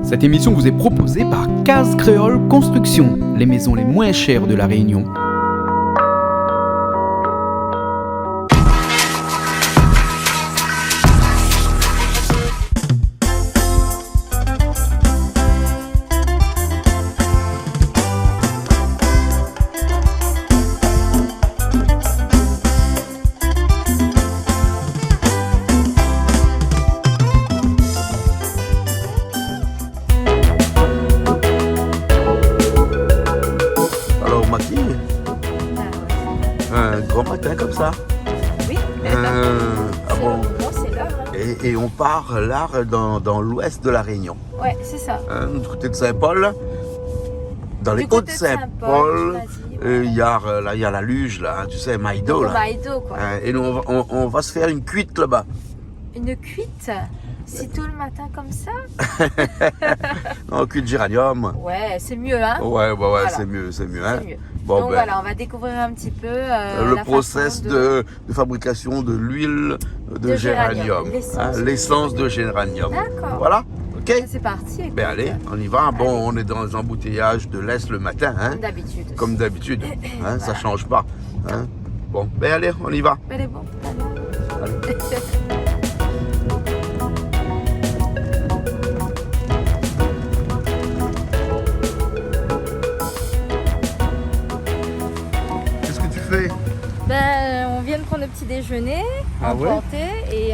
Cette émission vous est proposée par Case Créole Construction, les maisons les moins chères de la Réunion. Un grand matin comme ça. Oui. Bon. C'est l'heure. Et on part là dans l'ouest de la Réunion. Ouais, c'est ça. Du côté de Saint-Paul. Dans les Hauts de Saint-Paul, il y a la luge là, tu sais, Maïdo là. Maïdo quoi. Et nous on va se faire une cuite là-bas. Une cuite si tôt le matin comme ça? Non, cuite géranium. Ouais, c'est mieux hein. Ouais, Voilà. c'est mieux, hein. C'est mieux. Bon, Donc voilà, on va découvrir un petit peu le process de fabrication de l'huile de géranium. L'essence de géranium. D'accord. Voilà, ok. C'est parti. Écoute. Ben allez, on y va. Bon, on est dans les embouteillages de l'Est le matin, hein. Comme d'habitude. Comme d'habitude, hein, ça change pas. Hein. Bon, ben allez, on y va. Elle est bon. Allez. Qu'est-ce que tu fais? Ben, on vient de prendre le petit déjeuner, Ah ouais? emporté, et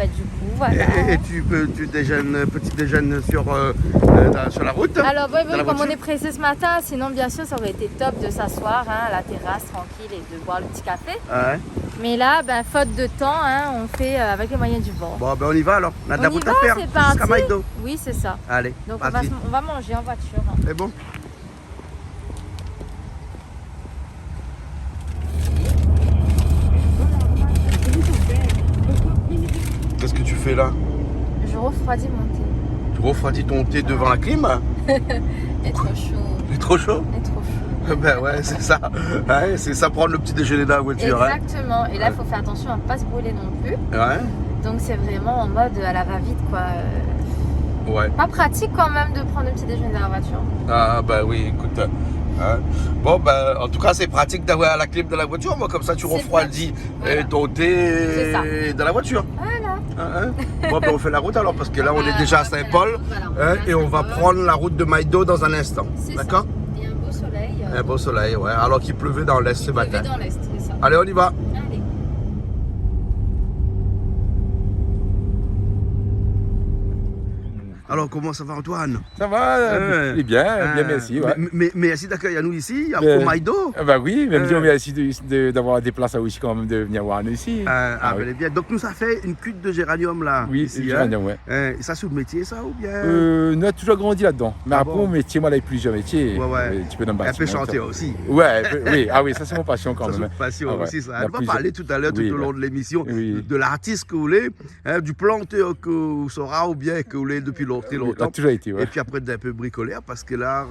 du coup, voilà. Et tu déjeunes, petit déjeuner sur la route? Alors, oui, Dans la comme on voiture? est pressé ce matin, sinon, bien sûr, ça aurait été top de s'asseoir hein, à la terrasse tranquille et de boire le petit café. Ouais. Mais là, ben, faute de temps, hein, on fait avec les moyens du bord. Bon, ben on y va alors. On a de la On y route va, à faire c'est jusqu'à parti. Maïdo. Oui, c'est ça. Allez, Donc, parti. on va manger en voiture. Hein. C'est bon? Qu'est-ce que tu fais là? Je refroidis mon thé. Tu refroidis ton thé devant la clim? Il est trop chaud. Il est trop chaud? Il est trop chaud. Ben ouais, c'est ça. Ouais, c'est ça prendre le petit déjeuner dans la voiture. Exactement. Et là, il faut faire attention à ne pas se brûler non plus. Hein? Donc, c'est vraiment en mode à la va-vite, quoi. Ouais. Pas pratique quand même de prendre le petit déjeuner dans la voiture. Ah ben oui, écoute. Hein. Bon, ben en tout cas, c'est pratique d'avoir la clim dans la voiture. Moi, comme ça, tu C'est refroidis pratique. Voilà. ton thé dans la voiture. Voilà. Hein? Bon, ben on fait la route alors, parce que là, on est déjà à Saint-Paul. Voilà, Et on va prendre la route de Maïdo dans un instant. C'est D'accord? ça. Et un beau soleil. Un beau soleil, ouais. Alors qu'il pleuvait dans l'Est ce matin. Dans l'Est, c'est ça. Allez, on y va. Allez. Alors, comment ça va, Antoine? Ça va, bien, merci. Ouais. Mais merci d'accueillir nous ici, à Ben, Maïdo. Bah oui, même si on merci d'avoir des places à Ouichi quand même, de venir voir nous ici. Bel et bien. Donc, nous, ça fait une cuite de géranium là. Oui, ici, c'est géranium, ouais. Et ça, c'est le métier, ça, ou bien? Nous avons toujours grandi là-dedans. Mais Ah après, bon? mon métier, moi, il y a plusieurs métiers. Ouais. Tu peux dans le Un peu bâtiment, chanter ça. aussi. Ouais, oui, ah oui, ça c'est mon passion quand Ça, c'est même. une passion Ah ouais. aussi, ça. Il y a On va plusieurs- parler tout à l'heure, tout Oui, au long de l'émission, Oui. de l'artiste que vous voulez, hein, du planteur que vous saurez, ou bien que vous voulez depuis Ça a longtemps. toujours été, ouais. Et puis après, d'un peu bricoleur, parce que là,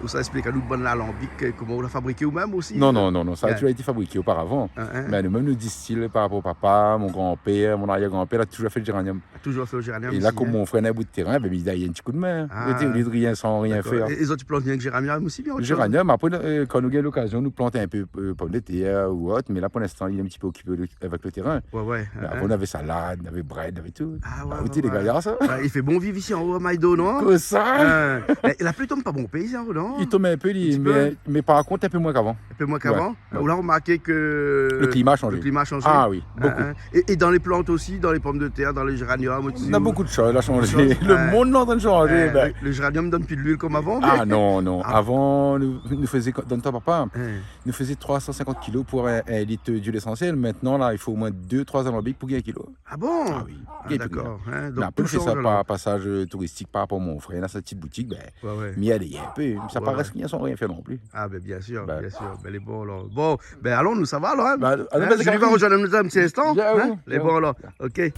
vous explique à nous bonne l'alambic, comment vous la fabriquez vous-même aussi. Non, ça a Ouais. toujours été fabriqué auparavant. Hein, hein. Mais nous-mêmes, nous distillons par rapport au papa, mon grand-père, mon arrière-grand-père, a toujours fait le géranium. Toujours fait le géranium. Et là, ici, comme hein. mon frère n'a bout de terrain, ben, il a un petit coup de main. Ah. Au lieu de rien sans rien D'accord. faire. Et les autres plantes bien que géranium aussi, bien Le autre chose? géranium, après, quand nous avons l'occasion, nous plantons un peu pommes de terre ou autre, mais là, pour l'instant, il est un petit peu occupé avec le terrain. Ouais. Mais avant, on avait salade, on avait bread, on avait tout. Ah ouais, Écoutez, les ouais. gars, ça. Il fait bon vivre ici en haut à Maïdo, non? Que ça Et la pluie tombe pas bon pays, hein, non? Il tombe un peu, petit peu. mais par contre, un peu moins qu'avant. Un peu moins qu'avant. Ouais. Là, on remarqué que Le climat a changé. Le climat a changé. Ah oui, beaucoup. Et dans les plantes aussi, dans les pommes de terre, dans les géraniums aussi. On a beaucoup de choses, il a changé. choses, Le ouais. monde est en train de changer. Ben. Le géranium donne plus de l'huile comme avant. Ah non. Ah. Avant, nous faisait, dans le temps, papa, Hein. nous faisait 350 kilos pour un litre d'huile essentielle. Maintenant, là, il faut au moins 2-3 alambics pour gagner un kilo. Ah bon? Ah oui. Ah, d'accord. Hein, Mais donc après, tout je fais ça change, par alors. passage touristique par rapport à mon frère, dans sa petite boutique. Ben, Ouais. m'y aller un peu. Ça Ouais, paraît ouais. rien sans rien faire non plus. Ah ben bien sûr, Ben. bien sûr. Ben les bons alors. Bon, ben allons, nous ça va alors. Hein? Ben, allons, Hein, ben, je vais j'arrive. rejoindre nous un petit instant. Bien, Hein? oui. Les Bien. bons alors. Ok.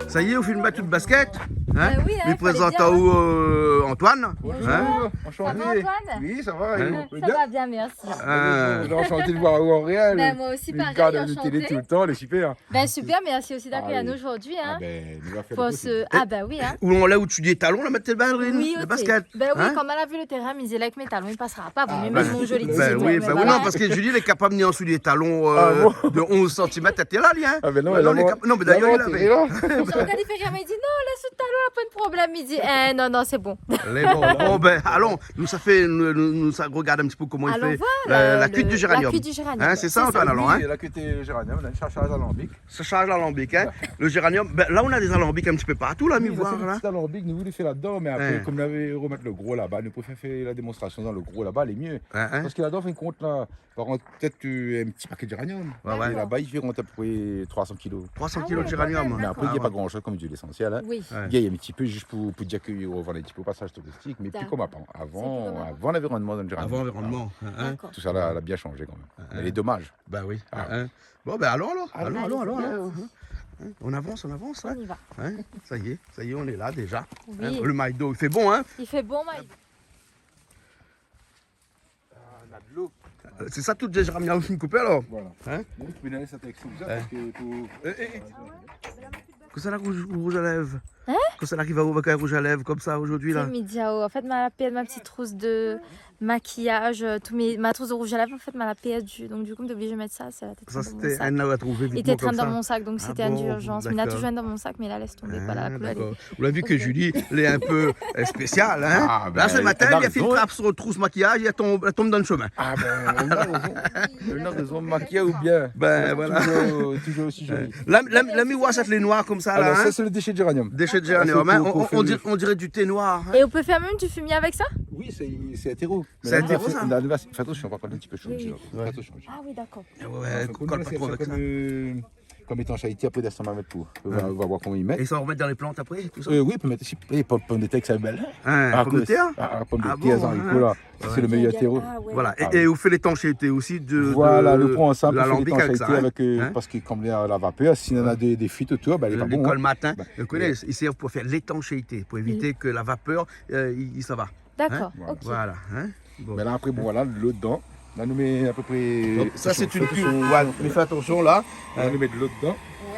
Ça y est, on fait une battue de basket. Hein? oui, hein, Il fallait présente dire, à où Antoine. Bonjour. Hein? Ça va, Antoine? Oui, ça va. Hein? Ça va bien, merci. Hein? Enchanté de voir en réel. Ben, moi aussi, Il pareil, regarde la télé enchantée. tout le temps, elle est super. Ben, super, merci aussi d'accueillir Ah oui. nous aujourd'hui. Hein. Il va faire Pour le ce... possible. Ah, ben oui. Hein. Où on l'a où tu dis les talons, là, mettre tes ballerines, Oui, le ok. basket. Ben oui, Hein? comme elle a vu le terrain, il disait là que mes talons, il passera pas. Vaut mieux ben, mettre mon joli Ben t-shirt. oui, mais ben oui, voilà. non, parce que Julie, elle est capable de venir en dessous des talons de 11 cm. T'es là, lien? Ah ben non, Ben non, elle a non, mais d'ailleurs, il avait. là. J'ai regardé Ferrari, il dit non, laisse le talon, pas de problème. Il dit non, non, c'est bon. Les bons. Bon, ben, allons, ça regarde un petit peu comment il Alors fait voilà, la cuite du géranium. La cuite du géranium. Hein, c'est ça, Antoine, alors, hein? Oui, la côté géranium, on a une charge alambic. Ça charge l'alambic, hein? Le géranium, ben, là, on a des alambics un petit peu partout, là, mi Oui, voir, c'est le là. petit alambic, nous voulons faire là-dedans, mais après, Hein. comme on avait remettre le gros là-bas, nous préférons faire la démonstration dans le gros là-bas, elle est mieux. Hein, hein? Parce que là-dedans, on fait une compte là, par contre, peut-être un petit paquet de géranium. Ouais, ouais. Et là-bas, il fait rentrer à peu près 300 kilos. 300 Ah kilos de ouais, géranium. quand même, Mais après, il n'y a Ah, pas ouais. grand-chose comme du l'essentiel. Hein. Oui. Ouais. Il y a un petit peu juste pour dire qu'on revend un petit peu au passage touristique, mais plus D'accord. comme avant. C'est plus comme avant. Avant l'environnement dans le géranium. Avant l'environnement. Hein? D'accord. Tout ça là, elle a bien changé quand même. Hein. Elle est dommage. Ben oui. Ah. Hein? Bon, ben allons, alors. Allez, Allons. allez, Hein? On avance, hein? On y va. Hein? Ça y est, on est là déjà. Oui. Hein? Le maïs d'eau, il fait bon, hein? Il fait bon, Maï. On a de l'eau. C'est ça, toutes les géraniums que coupé alors? Voilà. Hein? Donc, tu peux donner cette action Hein. parce que pour... Que ça la rouge à lèvres? Hein? Que ça arrive avec un rouge à lèvres comme ça aujourd'hui là? C'est midi, en fait, ma petite trousse de maquillage, ma trousse de rouge à lèvres, en fait, m'a perdu. Donc, du coup, je suis obligée de mettre ça. C'est la tête Ça dans mon c'était sac. un à trouver Il vite était comme train dans ça. mon sac, donc Ah c'était bon, d'urgence. Mais il a d'accord. tout joint dans mon sac, mais là, laisse tomber. Voilà, la D'accord. Vous l'avez vu que Julie, elle est un peu spéciale. Hein? Ah, ben, là, ce matin, elle a elle a fait une raison. trappe sur le trousse maquillage, elle tombe dans le chemin. Ah ben, on a raison. On a raison de maquiller ou bien. Ben voilà. Toujours aussi joli. La miroir, ça les noirs comme ça là. Alors hein? ça, c'est le déchet de géranium. Déchet de géranium. Ah, Hein? c'est pour faire On dirait du thé noir. Hein? Et on peut faire même du fumier avec ça? Oui, c'est hétéro. C'est hétéro, ça? Fais attention, on va prendre un petit peu chaud. Oui. Fais attention. Ah oui, d'accord. Ouais, colle pas trop avec ça. Comme étanchéité, après, descend ma mettre pour. On va voir comment il met. Et ça, on remet dans les plantes après, tout ça? Oui, on peut mettre ici. Et pommes de terre, c'est belle. Hein, pomme de terre? Pomme Ah de terre, bon, Zanrico, là. Ouais. C'est le meilleur terreau. Ah ouais. Voilà. Ah Et vous faites l'étanchéité aussi de. Voilà, le prend ensemble, de on fait l'alambic avec l'étanchéité ça. avec, Hein? parce que comme il y a la vapeur, s'il y en a des fuites autour, ben, elle est pas bon. L'école Hein. matin, Bah, vous connaissez, ils servent pour faire l'étanchéité, pour éviter que la vapeur, ça va. D'accord, Voilà. ok. Voilà. Hein? Bon. Mais là, après, bon, voilà, de l'eau dedans. Là, on nous met à peu près. Donc, ça, c'est une cuve. cuve. Ouais, mais fais attention là. On nous met de l'eau dedans.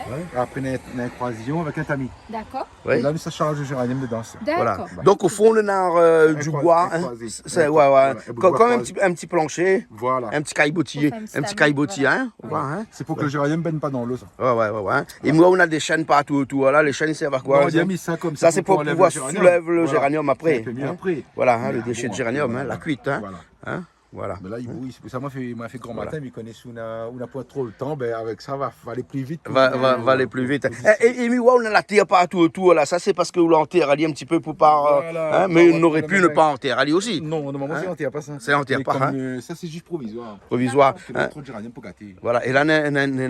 Ouais. Après, on a une croisillon avec un tamis. D'accord. Ouais. Et là, ça charge le géranium dedans. ça. Voilà. D'accord. Donc, au fond, on a du croisé, bois. un Hein? croisé. C'est, ouais, Voilà, ouais. un bout de bois Comme croisé. un petit plancher, Voilà. un petit caillebotis, Pour faire un petit un petit tamis, caillebotis, voilà. hein? Voilà, hein? C'est pour que le géranium ne baigne pas dans l'eau, ça. Ouais. Et moi, on a des chaînes partout autour. Voilà, les chaînes, ils servent à quoi? Non, on a mis ça comme ça. Ça, c'est pour enlever pouvoir le géranium. soulever le Voilà. géranium après. C'est un peu mieux Hein? après. Voilà, hein, Mais le ah, déchet bon, de géranium, après, hein, la cuite. Hein? Voilà. Hein? Voilà. Mais là, oui, ça m'a fait grand Voilà. matin, mais il connaît si on n'a pas trop le temps, ben avec ça, va aller plus vite. Va aller plus vite. Et ouais, on a la terre partout autour là. Ça, c'est parce que vous l'enterrez un petit peu pour pas. Voilà. Hein, mais Bah, on aurait ouais, pu ouais, ne ouais. pas enterrer aussi. Non, normalement, Hein? c'est entier, pas ça. C'est entier, Mais pas, comme, hein. ça, c'est juste provisoire. Provisoire. Parce qu'il y a Hein? trop de géranium pour gâter. Voilà. Et là, on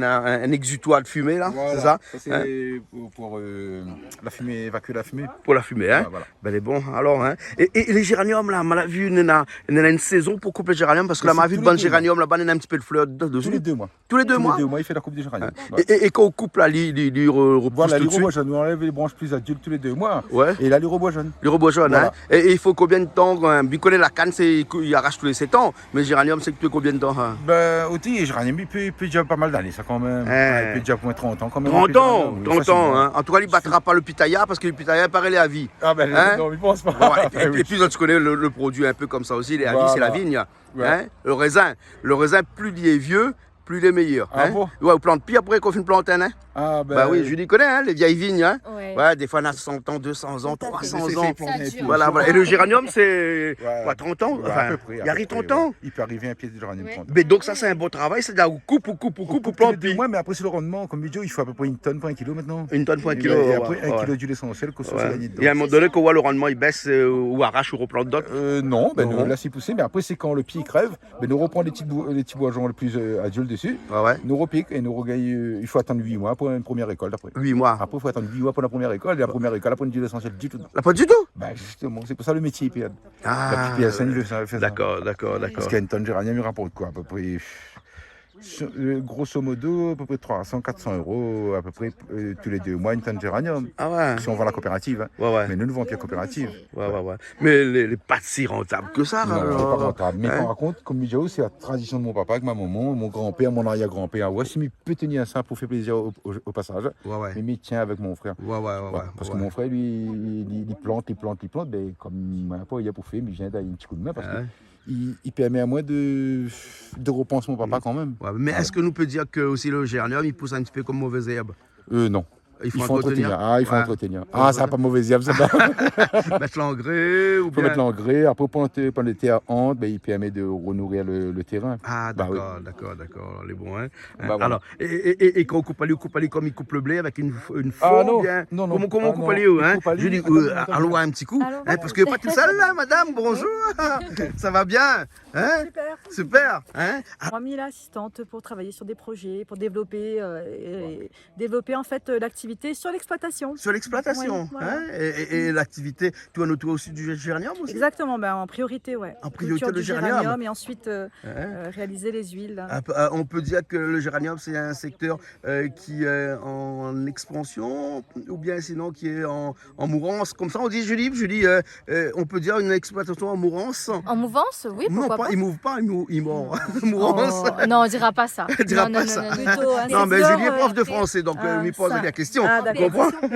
a un exutoire de fumée là. Voilà. C'est ça? C'est Hein? pour la fumée, évacuer la fumée. Pour la fumée. Hein? Voilà. Ben, les bons. Alors, hein. Et les géraniums là, on a vu, on a une saison pour couper les géraniums parce que là, on a vu tous de bon les deux, géranium là-bas, on a un petit peu de fleurs dessus. Tous les 2 mois. Tous les 2 mois. Tous les 2 mois, il fait la coupe de géranium. Hein? Ouais. Et quand on coupe là, il repousse Voilà, tout les de suite. robots jaunes, on enlève les branches plus adultes tous les 2 mois. Ouais. Et là, les robots jaunes. Le robot jaune, Voilà. hein. Et il faut combien de temps? Bicoler la canne, il arrache tous les 7 ans. Mais le géranium, c'est que combien de temps? Hein? Ben, aussi, les géranium, il peut déjà pas mal d'années, ça quand même. Hein. Il peut déjà moins 30 ans quand même. 30 ans, Oui, 30 ans. facilement. Hein. En tout cas, il ne battra pas le pitaya parce que le pitaya, paraît, il est à vie. Ah ben, Hein? non, il pense pas. Bon, et Oui. puis, tu connais le produit un peu comme ça aussi, il est à vie, Voilà. c'est la vigne. Ouais. Hein? Le raisin, plus il est vieux, plus il est meilleur. Ah hein? bon? Ouais, on plante pire après qu'on fait une plantaine. Hein? Ah ben, Bah oui, Julie connaît, hein, les vieilles vignes. Hein? Ouais. Ouais, des fois, on a 100 ans, 200 ans, Tout à fait. 300 c'est ans. fait planter Ça un dure. peu. Voilà, voilà. Et le géranium, c'est Ouais. quoi, 30 ans? Ouais, Enfin, à peu près, il arrive à peu 30 près, ans. ouais. Il peut arriver un pied de géranium Ouais. 30 ans. Mais donc ça c'est un beau travail, c'est-à-dire on coupe, on plante, puis Ouais, mais après c'est le rendement. Comme Bidjo, il faut à peu près 1 tonne pour 1 kilo maintenant. une tonne pour un Et kilo. Et ouais, après, 1 ouais. kilo d'huile essentielle, que ça, Ouais. c'est gagné dedans. Et à un moment donné, qu'on voit le rendement il baisse ou arrache ou replante d'autres. Non, ben Non. là c'est poussé, mais après c'est quand le pied crève, ben nous reprend les petits bourgeons les plus adultes dessus, Ouais, ouais. nous repique et nous regagne. Il faut attendre 8 mois pour une première récolte après. 8 mois. Après il faut attendre 8 mois pour la première récolte et la première récolte après une huile essentielle du tout. Là, pas du tout. Ben justement, c'est pour ça le métier PN. Ah, La PSN il fait ça. d'accord. Parce qu'une tonne de géranium il rapporte quoi à peu près Grosso modo, à peu près 300-400 euros, à peu près tous les 2 mois, une tonne de géranium. Ah ouais. Si on vend la coopérative. Hein. Ouais, ouais. Mais nous ne vendons que la coopérative. Ouais. Mais les pas si rentables que ça, Non, c'est pas alors. rentable. Mais Hein? par contre, comme Mijao, c'est la tradition de mon papa, avec ma maman, mon grand-père, mon arrière-grand-père. Ouais, si il peut tenir ça pour faire plaisir au passage. Ouais. Mais il tient avec mon frère. Ouais. Parce que mon frère, lui, il plante. Ben, comme il m'a pas il a bouffé, mais il vient d'aller un petit coup de main parce Ouais. qu'il permet à moi de repenser mon papa quand même. Ouais, mais est-ce que nous peut dire que aussi le géranium, il pousse un petit peu comme mauvaise herbe? Non. Il faut entretenir. Ouais. Entretenir. Ah, ça n'a pas mauvaise herbe, ça va. Mettre l'engrais ou Il faut bien... mettre l'engrais. Après, pendant l'été à Hante, ben, il permet de renourrir le terrain. Ah, Bah d'accord, les bons. Hein. Bah, voilà. Alors, et quand on coupe à lui comme il coupe le blé avec une faux, non, bien. non. Comment on coupe à lui, Il hein? coupe à lui, Je dis, attends, allons un petit coup, Allons, hein, parce que pas tout seul là, madame, bonjour. Ça va bien? Hein? Super. Hein? On m'a mis l'assistante pour travailler sur des projets, pour développer en fait l'activité sur l'exploitation. Sur l'exploitation, Oui, voilà. hein? Et l'activité, toi aussi du géranium aussi? Exactement, en priorité, ouais. En priorité, Culture le du géranium. et ensuite réaliser les huiles. On peut dire que le géranium, c'est un secteur qui est en expansion ou bien sinon qui est en mourance. Comme ça, on dit, Julie, on peut dire une exploitation en mourance. En mouvance, oui, Non, pourquoi pas. il mouve pas, il mord. Mourance. Oh, non, on dira pas ça. On dira non, pas non, ça. non, non, Plutôt un Non, mais secteur, Julie est prof de français, donc il me pose ça. la question. Ah, d'accord. Comprends?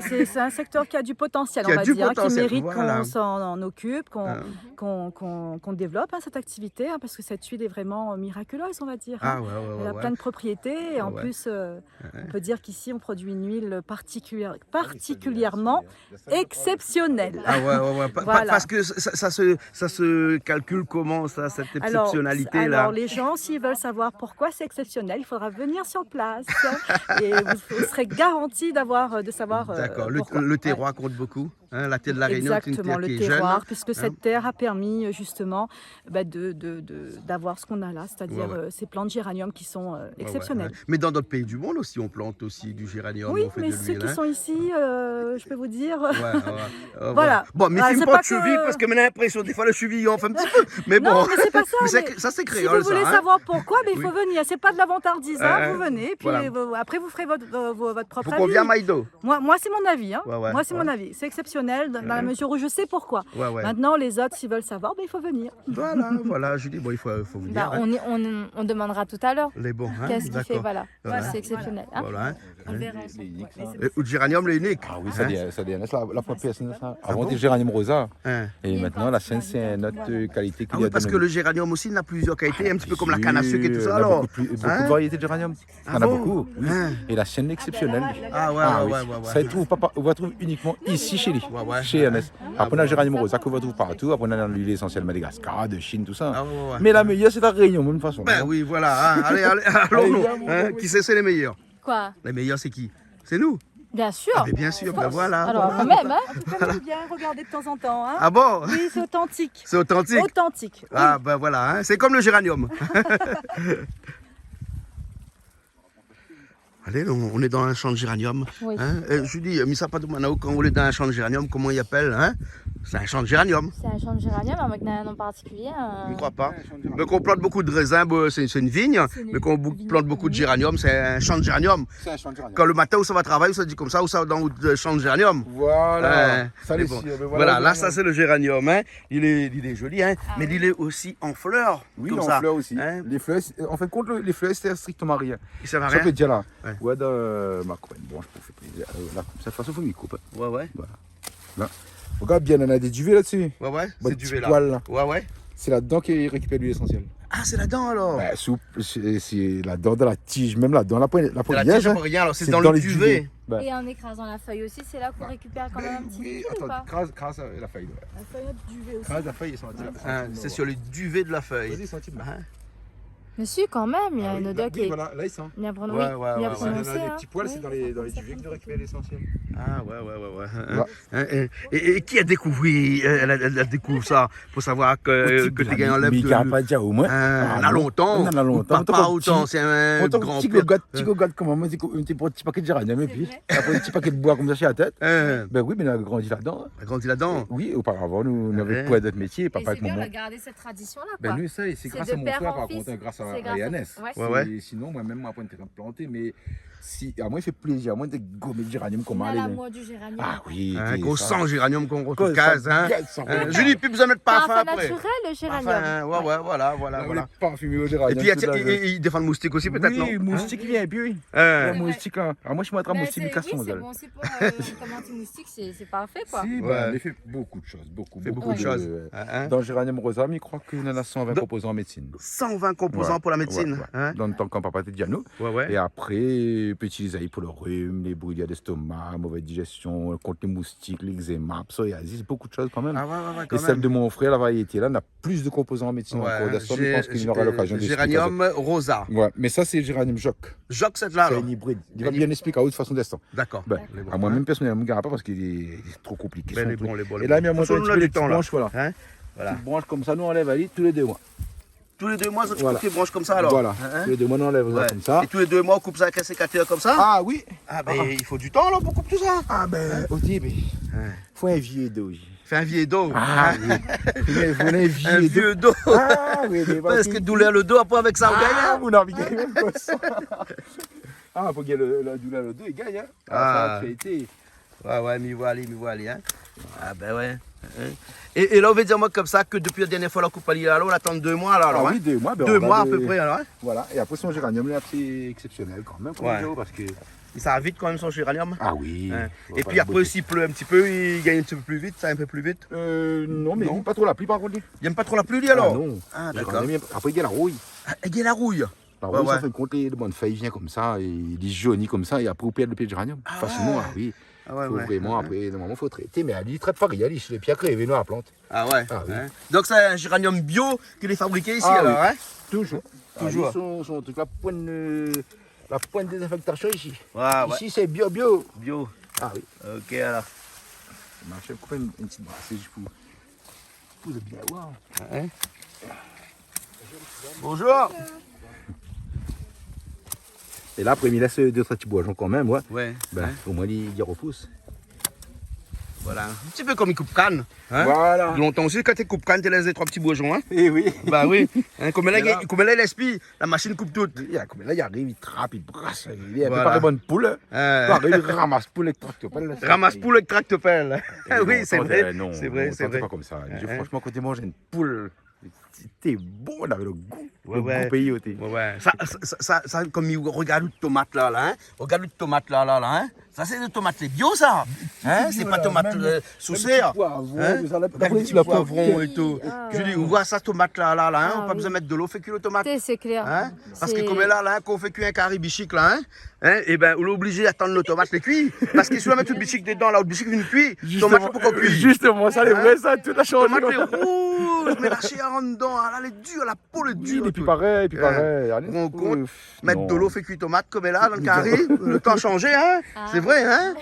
C'est un secteur qui a du potentiel, Qui a on va du dire, potentiel, qui mérite voilà. qu'on s'en occupe, Ah. qu'on développe cette activité, parce que cette huile est vraiment miraculeuse, on va dire. Ah ouais. Elle a plein de propriétés et en Ouais. plus, on peut dire qu'ici on produit une huile particulièrement exceptionnelle. Ah ouais. Voilà. Parce que ça se calcule comment, ça, cette exceptionnalité-là? Alors, les gens, s'ils veulent savoir pourquoi c'est exceptionnel, il faudra venir sur place et vous serez garantis de savoir D'accord, pourquoi. le terroir compte beaucoup. Hein, la terre de la Réunion, c'est une Exactement, terre le qui est jeune. terroir, puisque hein. cette terre a permis justement d'avoir ce qu'on a là, c'est-à-dire Ouais. ces plantes de géranium qui sont Ouais, exceptionnelles. ouais. Mais dans d'autres pays du monde aussi, on plante aussi du géranium. Oui, on fait mais de ceux l'huile, qui hein. sont ici, je peux vous dire, Ouais. Voilà. Bon, mais Ah, filme c'est pas pas de cheville, que- parce que j'ai l'impression, des fois, le cheville, on fait un petit peu. Mais bon, non, mais c'est pas ça. mais mais ça, c'est si créole, vous voulez ça. Hein. savoir pourquoi, il faut Oui. venir. C'est pas de la vantardise, vous venez, puis voilà. après vous ferez votre propre Faut qu'on avis. vienne à Maïdo. Moi c'est mon avis. Hein. Ouais, Moi c'est mon avis. C'est exceptionnel dans la mesure où je sais pourquoi. Ouais. Maintenant, les autres, s'ils veulent savoir, il faut venir. Voilà, Julie, bon, il faut venir. Bah, hein. on demandera tout à l'heure. Les bons, hein. Qu'est-ce qu'il fait, D'accord. voilà. Voilà. C'est exceptionnel. Hein. Voilà. Hein. On le verra ensemble. Et le géranium, le unique. Ah oui, Hein. ça DNS, la première pièce. Avant, bon des géranium rosa. Hein. Et maintenant, la chaîne, c'est une autre qualité qu'il Ah y a oui, parce que le géranium aussi, il a plusieurs qualités, un petit peu comme la canne à sucre et tout ça, alors. Beaucoup Hein. de variétés de géranium. Il y en a bon beaucoup. Oui. Hein. Et la chaîne exceptionnelle. Ah oui. Ça, on va trouver uniquement ici chez lui, Ouais. chez Ernest. Après, on a le géranium rosa qu'on va trouver partout. Après, on a l'huile essentielle Madagascar, de Chine, tout ça. Ah ouais. Mais la meilleure, c'est la Réunion, de toute façon. Ben oui, voilà. Hein. Allez, allons-nous. Hein. Qui c'est les meilleurs? Quoi? Les meilleurs, c'est qui? C'est nous. Bien sûr. Ah, mais bien sûr, ben voilà. Alors, quand même, hein. En tout cas, j'aime bien regarder de temps en temps. Hein. Ah bon? Oui, c'est authentique. C'est authentique? Authentique. Oui. Ah ben voilà, hein. C'est comme le géranium. Allez, on est dans un champ de géranium. Oui. Hein. Je dis, Missa Padoumanaou, quand on est dans un champ de géranium, comment il appelle hein? C'est un champ de géranium. C'est un champ de géranium avec un nom particulier. Je ne crois pas. Mais qu'on plante beaucoup de raisins, c'est une vigne. Mais qu'on plante beaucoup de géranium, c'est un champ de géranium. C'est un champ de géranium. Quand le matin où ça va travailler, ça dit comme ça, ou ça va dans le champ de géranium. Voilà. Ça, mais les bon. cire, mais Voilà, là, ça c'est le géranium. Hein. Il est joli, hein. Mais il est aussi en fleurs. Oui, comme en ça. fleurs aussi. Hein. Les fleurs, en fin de compte, les fleurs, c'est strictement rien. Ça va Ça rien. peut dire là. Ouais. Ouais, dans ma copaine. Bon, je peux faire plaisir. Là, comme cette façon, il faut m'y couper. Ouais. Regarde bien, on a des duvets là-dessus. Ouais. Bon, C'est petit duvet là. poil là. Ouais. C'est là-dedans qu'il récupère l'huile essentielle. Ah, c'est là-dedans alors. Bah, c'est là-dedans, dans la tige, même là-dedans, la C'est la poignée. tige, pour rien, alors c'est dans le les duvet. Bah. Et en écrasant la feuille aussi, c'est là qu'on récupère quand même un petit liquide ou pas? crase la feuille. La feuille de duvet aussi. Crase la feuille et sentir. Hein, c'est sur le duvet de la feuille. Vas-y, sentis. Hein. Mais si, quand même, il y a une odeur qui est Voilà, là, il sent. bien prononcée. Ouais, bien ouais. prononcée, Les hein. petits poils, Oui. c'est dans les duvets que de récupérer l'essentiel. Ah, ouais. Là. Et qui a découvert elle a découvert ça pour savoir que tu gagnes en lèvres Mais il n'y a pas déjà au moins. on a longtemps. On a longtemps. Pas autant, c'est un Autant grand que petit gogotte comme moi, c'est un petit paquet de géranium et puis après un petit paquet de bois comme ça chez la tête. Hein, Ben oui, mais on a grandi là-dedans. a grandi là-dedans. Oui, auparavant, nous Ouais. n'avions pas d'autre métier, Et papa c'est avec bien maman. de garder cette tradition-là, Ben quoi. nous, ça, c'est grâce de à mon père frère, en par fils. contre, grâce à C'est grâce à- Yannès. Ouais, Ouais, Sinon, moi-même, moi, pas une terrain planté, mais si, à moi, il fait plaisir. À moi, des gommes de géranium comme On a aller. l'amour du géranium. Ah oui. Hein, t'es qu'on ça. sent géranium qu'on Qu'on retrouve case. sent Hein. bien, sans problème. Julie, plus besoin de mettre C'est un parfum fin après. naturel, le géranium. Parfum, ouais, voilà. Ah, voilà. oui, parfumé au Et géranium. puis, tout là, il défend le moustique aussi, peut-être, non? Oui, moustique vient, et puis oui. Hein. Le moustique, hein. Alors moi, je suis mettre un Mais moustique c'est- Picasso. oui, c'est bon, c'est pour comme anti-moustique, c'est parfait quoi. Si, Ouais. ben, il fait beaucoup de choses, beaucoup beaucoup de choses. Hein. Dans le géranium rosa, mais il croit qu'il en a 120 Dans- composants en médecine. 120 composants Ouais, pour la médecine. ouais. Hein. Dans le temps quand papa était diano. Ouais. Et après, peut utiliser pour le rhume, les brûlures d'estomac, mauvaise digestion, contre les moustiques, l'eczéma, psoriasis, beaucoup de choses quand même. Ah ouais, Et quand celle même. de mon frère, la variété là, n'a plus de composants en médecine Ouais, encore. D'aston, je pense qu'il aura l'occasion d'expliquer ça. Géranium rosa. Ouais, mais ça, c'est le géranium joc. Jacques, cette là, C'est alors. un hybride. Il va bien expliquer à autre façon d'instant. D'accord. Ben, Les bons, à moi-même, personnellement, je ne garde pas parce qu'il est trop compliqué. Ben, son les truc. bons, les bons. Et là, il y a mon Façon, petit on a peu du les temps, là. branches, voilà. Hein. Voilà. Petites branches comme ça, nous on enlève allez, tous les 2 mois. Tous les 2 mois, ça tu Voilà. coupes tes branches comme ça, alors. Voilà, Hein. tous les 2 mois, on enlève ça Ouais. comme ça. Et tous les 2 mois, on coupe ça avec un sécateur comme ça. Ah oui. Ah, ben, il faut du temps, là, pour couper tout ça. Ah ben, aussi, mais faut un vieux dos. Fais un vieux dos. Ah oui. Il faut un Un vieux dos. vieux dos. Ah oui, mais Parce que douleur le dos, après, avec ça, on Ah, gagne. vous n'avez gagné même pas ça. Ah, faut gagner la douleur le dos, il gagne. Hein. Ah. Ça a été. Ouais, m'y voilà, hein. Ah, ben ouais. Hein. Et là, on veut dire, moi, comme ça, que depuis la dernière fois, la coupe à l'île, on attend 2 mois, là, Ah alors. oui, Hein. 2 mois. Ben, 2 on mois, va à peu de- près, alors. Hein. Voilà, et après son géranium, là, c'est exceptionnel quand même. Ouais. Parce que... Et ça va vite, quand même, son géranium. Ah oui. Hein. On va Et pas puis la après, beauté. s'il pleut un petit peu, il gagne un petit peu plus vite, ça un peu plus vite. Non, mais Non. pas trop la pluie par contre. lui. Il n'aime pas trop la pluie, lui, alors. Ah non. Ah, Le d'accord. géranium, après, il y a la rouille. Ah, il y a la rouille. La Ouais, rouille, ouais. ça fait compte les bonnes feuilles, vient comme ça, et il jaunit comme ça, et après, on perd le pied de géranium. Ah Facilement, ouais. ah oui. Ah ouais, Faut ouais. vraiment, après, normalement, il faut traiter. Mais elle, il traite pas rien, il les pieds crevés, nous, la plante. Ah ouais. Ah oui. Hein. Donc c'est un géranium bio qu'il est fabriqué ici, Ah alors, oui. hein. Toujours. Toujours. Ah, son truc, la pointe des désinfectation ici. Ouais, ouais. Ici, c'est bio. Bio. Ah oui. Ok, alors. Je vais couper une petite brassée juste pour le bien voir. Hein. Bonjour. Et là, après, il laisse 2-3 petits bourgeons quand même, ouais. Ouais. Ben, Hein. au moins, il repousse. Voilà. Un petit peu comme il coupe canne. Hein. Voilà. Longtemps aussi, quand tu coupes canne, tu laisses les 3 petits bourgeons. Hein. Et oui. Bah oui. Hein, comme là, Et là- il espie, la machine coupe tout. Comme là, il arrive, il trappe, il brasse. Il est un peu Voilà. pas bonne poule. Hein. Il ramasse poule avec tractopelle. Ramasse poule avec tractopelle. Et Ah oui, non, c'est toi, vrai. non, C'est vrai, non, c'est toi, vrai. pas comme ça. Hein. Franchement, quand tu manges une poule, c'était bon, on avait le goût. Ouais, le ouais. goût pays au thé. Ouais. Ça, comme il regarde une tomate là, hein. Regarde une tomate là, hein. Ça, c'est des tomates les bio, ça. Hein. C'est pas tomate sous serre. Hein? Un petit poivron et tout. Ah. Je dis, on voit ça tomate là, hein. Ah, On pas oui. besoin de mettre de l'eau, fait cuire le tomate. C'est clair. Hein? Parce que C'est- comme là, quand on fait cuire un carré bichic là, hein, et ben on est obligé d'attendre le tomate les cuits. Parce que si on met tout le bichic dedans, là, le bichic vient cuire, tomate c'est pourquoi cuire. Justement, ça, les vrais, ça, tout a changé. Tomate les rouges, mais la chair en dedans, là, elle est dure, la peau est dure. Et puis tout. pareil, Allez, On compte, ouf, mettre non. de l'eau, fait cuire tomate comme là, dans le carré, le temps a changé, hein. C'est vrai, hein.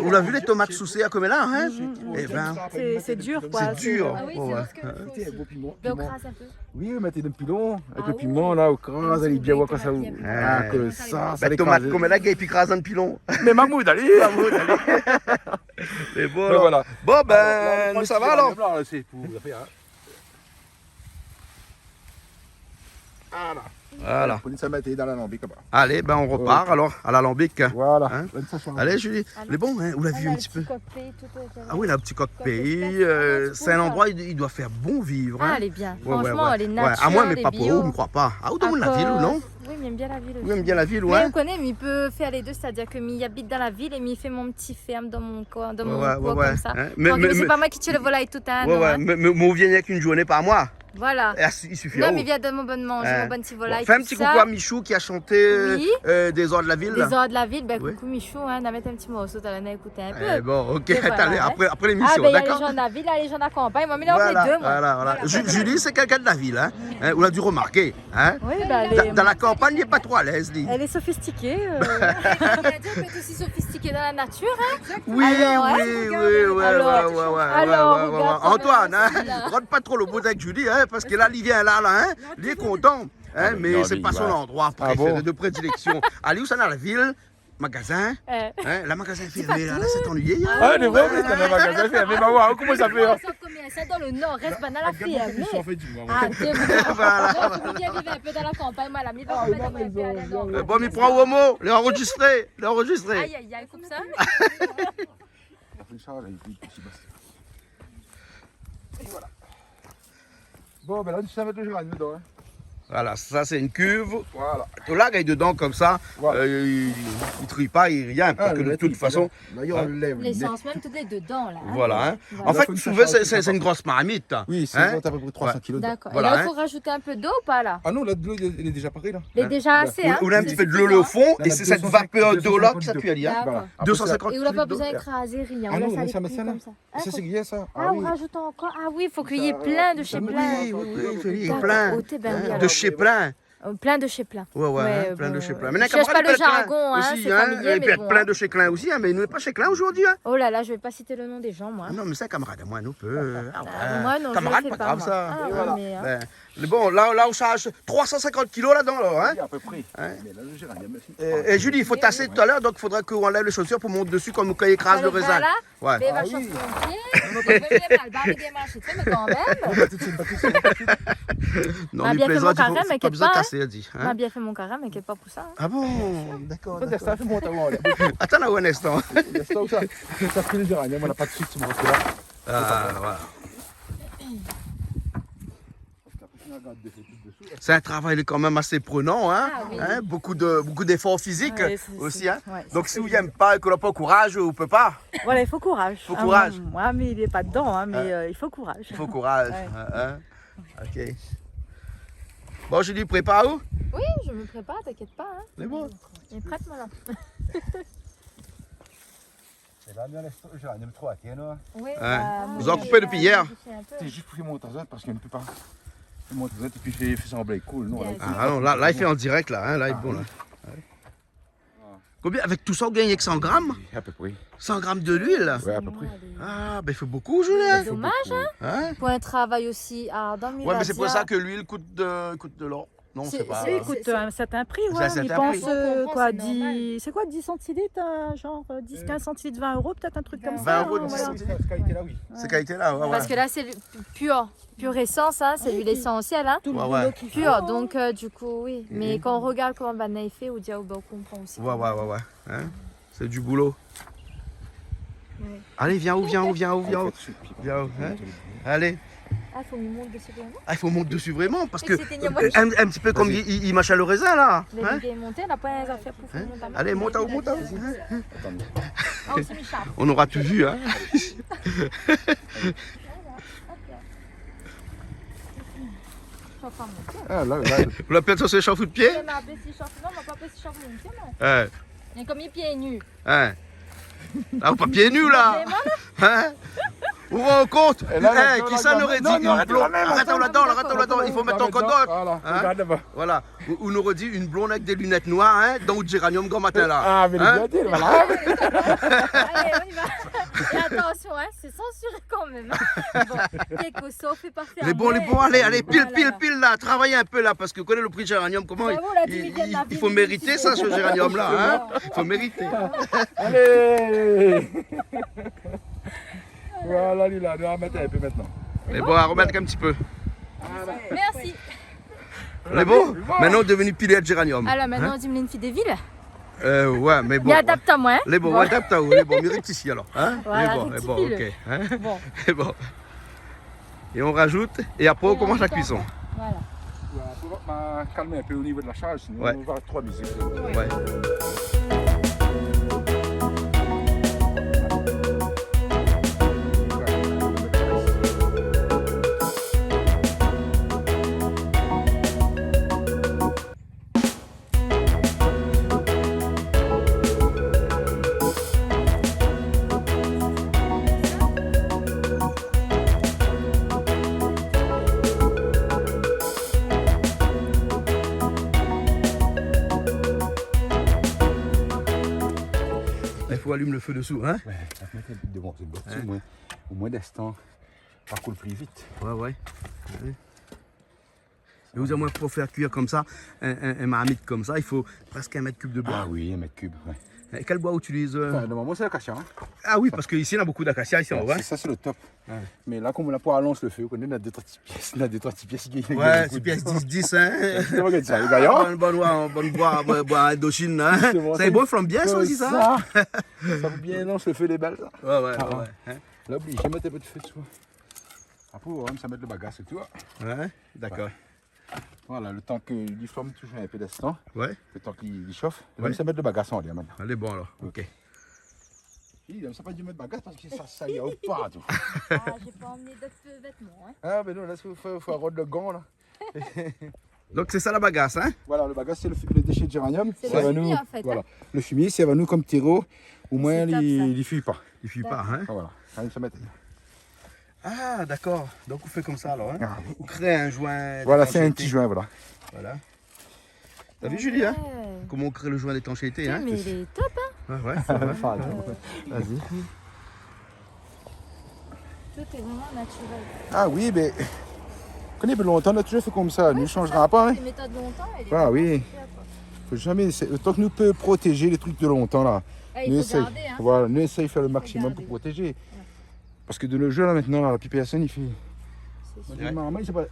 On a vu les tomates sous serre comme là, hein. Et ben, C'est dur, quoi. c'est dur. Ah oui, c'est Ouais. parce que faut Mettez un beau piment. Ben, on piment. crasse un peu. Oui, mettez un pilon avec Ah le oui. piment là, au crase, allez bien voir quand ça. Ah, Ah, que ouais. ça Ben, les tomate crase. comme là, et puis crase dans le pilon. Mais Mahmoud, allez. C'est bon, Voilà, alors. voilà. Bon, ben, nous ça va alors. Là, c'est pour la faire. Voilà. Voilà. Prenez ça, mettez dans l'alambic là-bas. Allez, ben on repart alors à l'alambic. Voilà. Hein? Donne ça, Charles. Allez, Julie. Allez. Les bons, hein, on l'a vu un petit peu. Ah oui, là, un petit coq pays. Coq C'est un endroit, il doit faire bon vivre. Ah, Hein. elle est bien. Ouais, ouais, Franchement, ouais. elle est Ouais, naturelle, à moi, mais elle est pas pour bio. vous, je ne crois pas. Ah, vous dans la Encore- ville ou non? Oui, mais il aime bien la ville aussi. Vous aimez bien la ville, Mais ouais? on connaît, mais il peut faire les deux, c'est-à-dire que il habite dans la ville et il fait mon petit ferme dans mon coin, dans mon coin comme ça. Hein. Tranquille, c'est pas moi qui tue le volaille tout un ouais, an, ouais. hein. Mais on vient avec une journée par mois. Voilà. Et il suffit. Non, oh. mais viens de mon bon manger, Hein. mon bon petit volaille. Fais un tout petit ça. coucou à Michou qui a chanté Oui. des heures de la ville. Les heures de la ville, ben Oui. coucou Michou, hein, on a mettre un petit morceau, t'as l'en écouté un peu. Eh bon, ok, Et voilà, allez, hein. après Ah, l'émission, ben il y a les d'accord? gens de la ville, il y a les gens de la campagne. Moi, mais là, on Voilà, fait deux, moi. voilà. Julie, c'est quelqu'un de la ville, hein. On a dû remarquer, hein. Oui, ben, Dans la campagne, il n'est pas trop à l'aise, lui. elle est sophistiquée. Il a dit qu'on peut être aussi sophistiqué dans la nature, hein. Oui, Alors, hein, ouais. alors, regarde quand Antoine, même, hein, celui-là. rentre pas trop le bout avec Julie, hein, parce que là, il vient là, hein, il est content, hein, mais non, c'est lui, pas son ouais. endroit Ah préféré bon de prédilection. Allez, où ça dans la ville, magasin. Eh. Hein, la magasin fermé, là, ça t'ennuyait. Hein? Ah, de vrai, c'est un magasin fermé. Mais voir comment ça fait. Ça, combien ça dans le nord, reste banal à fermer. Ah, c'est bon. Voilà. Il faut bien vivre un peu dans la campagne, moi, la mise en place. Bon, mais prends au mot, les enregistrer, les enregistrer. Aïe, aïe, aïe, coupe ça. Bon, ben là, tu sais mettre le géranium dedans. Hein. Voilà, ça c'est une cuve. Voilà. Tout là, il est dedans comme ça. Voilà. Il trille pas, il rien. Parce que de toute façon, D'ailleurs, on lève. L'essence même, tout est dedans, là. hein. voilà. Hein. Voilà. En fait, faut une souvent, charge c'est une grosse marmite. Oui, c'est Hein? à peu près 300 kilos. D'accord. Voilà, Et là, hein. il faut rajouter un peu d'eau ou pas, là? Ah non, là, de l'eau, il est déjà paré, là. Il est déjà assez, hein? On a un petit peu de l'eau au fond et c'est cette vapeur d'eau là qui s'appuie à l'y. Hein. D'accord. 250 Et on n'a pas d'eau. besoin d'écraser rien. Ah On non, laisse on aller laisse ça mettre cuire ça, comme ça. Ça, c'est grillé, ça. Ah, on rajoute encore. Ah oui, il faut qu'il y ait plein de chez plein. Oui, il y a D'accord. plein. Oh, t'es bien, oui, De alors. chez plein. Plein de chez plein. Ouais, Ouais, plein bon, de chez plein. je Mais cherche pas le jargon, hein, aussi, c'est hein. familier, Il peut mais être bon, plein hein. de chez Klein aussi, hein, mais nous n'est pas chez Klein aujourd'hui. Hein. Oh là là, je vais pas citer le nom des gens, moi. Ah non, mais c'est un camarade à moi, nous peut. Ah ouais. Moi, non, Camarade, je le pas fais pas, grave moi. ça. Ah, Et ouais, voilà. mais, hein. Ben, mais bon, là on charge 350 kilos là-dedans, là, hein. À peu près. Hein. Mais là, le géranium aussi. Et Julie, il faut tasser tout à l'heure, donc il faudra qu'on enlève les chaussures pour monter dessus comme quand il écrase le raisin. Là, Ouais. mais va chauffer mon pied. Je vais me mal barrer des marches, mais quand même. Pas tout de suite, pas tout de suite. Non, m'a mais bien fait plaisante, mon il faut carême, pas inquiète besoin de pas, hein. tasser, elle dit. On Hein. a bien fait mon carême, mais pas pour ça. hein. Ah bon, d'accord. Ça, d'accord. fait mon temps. Attends là un instant. Ça ou ça. Ça fait le géranium, on n'a pas de suite, tu me restes là. Ah, voilà. C'est un travail quand même assez prenant, hein, Ah oui. hein, beaucoup d'efforts physiques Ouais, c'est- aussi. Hein. ouais, Donc c'est- si vous n'aimez pas et qu'on n'a pas courage, on ne peut pas. Voilà, il faut courage. Faut courage. Moi, mais il n'est pas dedans, hein, mais il faut courage. Il faut courage. Ouais. Hein. Ok. Bon, je lui prépare où? Oui, je me prépare, t'inquiète pas. Hein. C'est bon. Il est prête, moi, là. Et là, le géranium trop à terre, là. Oui, Vous en coupez depuis hier? C'est juste pour monter ça parce qu'il ne peut pas. Il monte ça et puis il fait semblant cool. Non, là, Bien Ah non, là il fait en direct là, hein, là il est bon là. Combien, avec tout ça, vous gagnez que 100 grammes? à peu près. 100 grammes de l'huile? Ouais, à peu près. Ah, ben il faut beaucoup, Julien. C'est dommage, hein, Hein? pour un travail aussi ardent. Ouais, mais c'est pour ça que l'huile coûte de l'or. Non, c'est pas. Oui, il coûte un certain prix, C'est ouais. un certain Il pense, prix. On comprend, quoi, c'est normal. 10... C'est quoi, 10 centilitres, genre 10-15 centilitres, 20 euros, peut-être un truc comme 20 ça. euros, hein, 10 voilà. centilitres. Cette qualité-là, oui. Ces qualités-là, ouais, ouais. Parce que là, c'est pure essence, hein, c'est l'huile essentielle, hein, Tout le Ouais, boulot ouais. qu'il fait. pure. Donc, du coup, oui. Mais quand on regarde comment Banana est fait, on dit, oh, ben, on comprend aussi. Ouais. Hein? C'est du boulot. Ouais. Allez, viens où? Viens où? Viens où? Hein? Allez. Ah, faut me monter dessus vraiment. Ah, il faut monter dessus vraiment parce Et que c'était une moitié. un petit peu comme il mâche le raisin là. Mais Hein? il est monté, on n'a pas les affaires pour faire monter. Allez, monte à haut, monte à haut. Hein? Ah, on s'est mis charme. On aura tout vu. Hein? Je suis en train de monter. Ah, là. Vous l'appelez ça, c'est échauffe de pied? Elle m'a appelé si short. Non, on m'a pas appelé si short monter, non. Hein? Il est comme les pieds nus. Hein? Ah, pas pieds nus là! Hein? Vous vous rendez compte? Et là, Hein, là, qui là, ça là, n'aurait dit non, non, une arrête-toi blonde? même, Arrête-toi là-dedans, arrête-toi là-dedans, il faut mettre ton code d'ordre. Voilà, Hein? regarde là-bas. Voilà, on aurait dit une blonde avec des lunettes noires, hein, dans le géranium grand matin là. Ah, mais Hein? les gars, voilà. Allez, on y va. Et attention, hein, c'est censuré quand même. Bon, quelque chose fait pas faire. Les bons, allez, pile là, travaillez un peu là, parce que vous connaissez le prix de géranium, comment Bravo, la division de la il faut ville, mériter ici. ça, ce géranium là, hein. Il faut mériter. Allez. Voilà, Lila, on va remettre un peu maintenant. Les bons à remettre un petit peu. Merci. Les bons, maintenant devenu pilier de géranium. Alors maintenant, on dit une fille des villes. Ouais, mais bon. Il adapte à moi. Hein. Les bons, on adapte à vous, les bons, mérite ici alors. Hein? Voilà, Les bons, ok. rectifie-le. Hein? Bon, Les bons. Et on rajoute, et après on commence la cuisson. voilà. On va calmer un peu au niveau de la charge, sinon Ouais. on va avoir 3 musiques. Ouais. Il faut allumer le feu dessous, hein? Ouais, ça te met un peu devant, c'est bon. Au moins d'instant, ça coule plus vite. Ouais. Et vous avez moins pour faire cuire comme ça, un marmite comme ça, il faut presque 1 mètre cube de bois. Ah oui, 1 mètre cube. Ouais. Et quel bois utilise Normalement, c'est l'acacia. Hein. Ah oui, parce qu'ici, on a beaucoup d'acacia ici en haut. Hein. Ça, c'est le top. Ouais. Mais là, comme on a pour allonge le feu, on connaît, on a 2-3 petites pièces. On a 2-3 petites pièces qui Ouais, c'est pièce 10, hein. Regarde ça, les gaillants. Bonne bois Indochine, hein. C'est bon, il flambe bien ça aussi, ça. Ça vous bien lance le feu des balles, ça. Ouais. Hein. Là, obligé de mettre un peu de feu dessus. Après, on va même ça mettre le bagasse, tu vois. Ouais, d'accord. Voilà, le temps que il flamme toujours un peu d'instant. Ouais. Le temps qu'il chauffe. On Ouais. va ça mettre le bagasse en l'air maintenant. Elle est bon alors, ok. Il aime ça pas du mettre bagasse parce que ça y a pas tout. Ah, j'ai pas emmené d'autres vêtements. Hein. Ah, mais non, là, il faut avoir le gant, là. Donc c'est ça la bagasse, hein. Voilà, le bagasse, c'est le déchet de géranium. C'est Ça le va fumier, nous- en fait, Voilà. hein. Le fumier, ça va nous comme terreau. Au moins, C'est top, ça. il ne fuit pas. Il fuit pas, hein. Ah, voilà. Ça va se mettre. Ah, d'accord. Donc on fait comme ça alors, hein. Ah, On crée un joint. voilà, c'est un d'étanchéité. petit joint, voilà. Voilà. T'as vu Julie, hein. Ouais. Comment on crée le joint d'étanchéité, Putain, hein. mais il est top, hein. Ouais, c'est vrai. Vas-y. Tout est vraiment naturel. Ah oui, mais. On connaît depuis longtemps, on a toujours fait comme ça. Nous ne changera pas. Hein. Les méthodes longtemps, elle est Ah oui. vraiment super, quoi. Faut jamais. Tant que nous peut protéger les trucs de longtemps, là. Ah, il Nous faut essaye. garder, hein. Voilà, nous essaye de faire le maximum pour garder. protéger. Parce que de nos jeux, là, maintenant, là, la plus personne, il fait. C'est sûr. Ouais. Maman, il sait pas.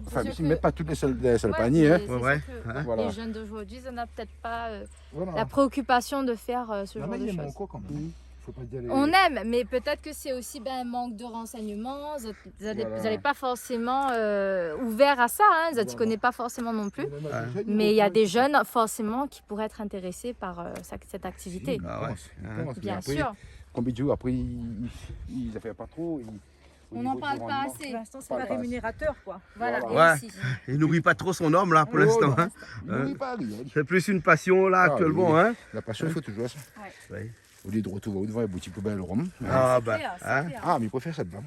Enfin, sûr ils que- ne mettent pas toutes les seuls Ouais, paniers. Hein. c'est Ouais, sûr que hein. Voilà. Les jeunes d'aujourd'hui, on n'a peut-être pas Voilà. la préoccupation de faire ce genre Maman, de il aime choses. encore quand même. Faut pas dire les- On aime, mais peut-être que c'est aussi un manque de renseignements. Vous Voilà. n'allez pas forcément ouvert à ça, hein. Vous n'y Voilà. connaissez pas forcément non plus. Ouais. Mais il y a des jeunes forcément qui pourraient être intéressés par cette activité. Ah ouais. Pense, mais Bien après, sûr. Combien de jours après, ils ne fait pas trop. On n'en parle pas assez. Pour l'instant, c'est Pas pas assez. rémunérateur, quoi. Voilà, Ouais. et aussi. Il nourrit pas trop son homme là pour l'instant, hein. Oui, pas rien. C'est plus une passion là Ah, actuellement, oui. hein. La passion, il faut toujours ça. Ouais. Au lieu de retrouver devant les boutiques poubelles Rome. Ah bah, Clair, c'est hein. clair. Ah, mais il préfère cette dame.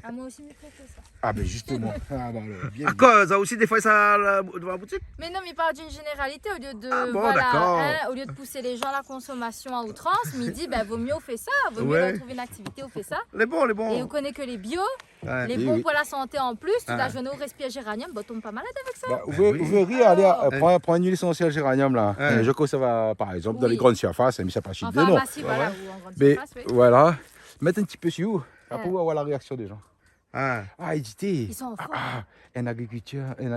Ah, moi aussi, je préfère ça. Ah, ben justement. Ah, bah, alors, bien. À cause, ça aussi des fois ça devant la boutique. Mais non, mais il parle d'une généralité au lieu de Ah bon, d'accord. au lieu de pousser les gens à la consommation à outrance, mais il dit ben, vaut mieux on fait ça, vaut mieux Ouais. retrouver une activité, on fait ça. Les bons, les Et bons. on connaît que les bio, Ouais. les Oui, bons oui. pour la santé en plus, toute Ah. la journée on respire géranium, bah tombe pas malade avec ça. Bah, oui. vous verrez, allez, prendre une huile essentielle géranium là. Ouais. Je crois que ça va, par exemple, dans Oui. les grandes surfaces, mais ça pas En chier dedans. pharmacie, voilà, ou en grande Mais surface, oui. voilà, mettre un petit peu sur vous. Après, Ouais. on va voir la réaction des gens. Ah. Ah, hésitez. Ils sont forts. Un agriculteur, il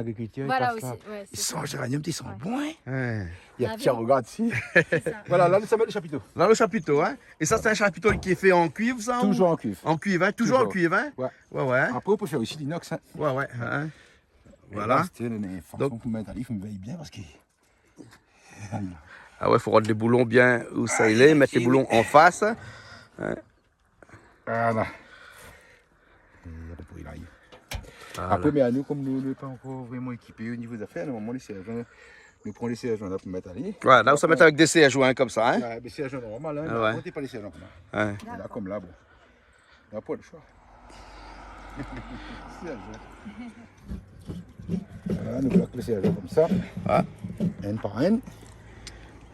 Voilà passe aussi. là. Ouais, Ils c'est sont en géranium, ils sont Ouais. bons. Hein. Ouais. Il y a La Pierre, vie. regarde ici. c'est ça. Voilà, là, ça met le chapiteau. Dans le chapiteau, hein. Et ça, c'est un chapiteau qui est fait en cuivre, ça ou- Toujours en cuivre. En cuivre, hein. Toujours en Toujours. cuivre, hein. Ouais. Ouais, ouais. Après, on peut faire aussi l'inox. Hein. Ouais, ouais. Hein. Et Voilà. là, c'était une façon Donc- pour mettre un livre, il me veille bien parce que. Ah ouais, faut rendre les boulons bien où ça il est, mettre les boulons en face. Voilà. Et après, il arrive. Après, mais à nous, comme nous n'est pas encore vraiment équipés au niveau des affaires, normalement, les sergents, nous prenons les sergents là pour mettre à l'île. Ouais, là, on se met avec des CH joints comme ça, hein. Ouais, mais sergents normal, hein. Ah mais ouais. comptez pas les sergents. Là. Ouais. Et là, comme là, bon. Il n'y a pas le choix. Sergents. Voilà, nous bloquons les sergents comme ça. Ah. Un par un.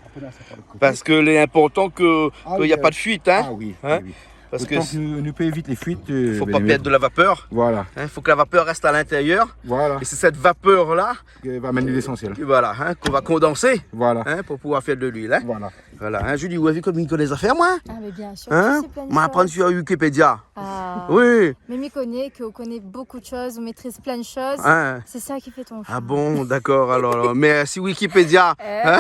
Après, là, ça part le côté. Parce que l'important qu'il Ah n'y a oui, pas de fuite, hein. Ah oui, Hein? oui, oui. Parce que Autant nous peut éviter les fuites. faut ben, pas les perdre de la vapeur. Voilà, Il faut que la vapeur reste à l'intérieur. voilà. Et c'est cette vapeur-là, Qui va amener l'essentiel. voilà, hein, qu'on va condenser, Voilà, hein, pour pouvoir faire de l'huile. Hein. voilà. Voilà, hein, Julie, vous avez vu comme il connaît les affaires, moi, Ah, mais bien sûr. hein. tu sais plein de On m'apprend choses. sur Wikipédia. Ah. Oui. Mais m'y connaît, qu'on connaît beaucoup de choses, on maîtrise plein de choses. Hein. C'est ça qui fait ton Ah charme. bon, d'accord. Alors, merci Wikipédia. Hein.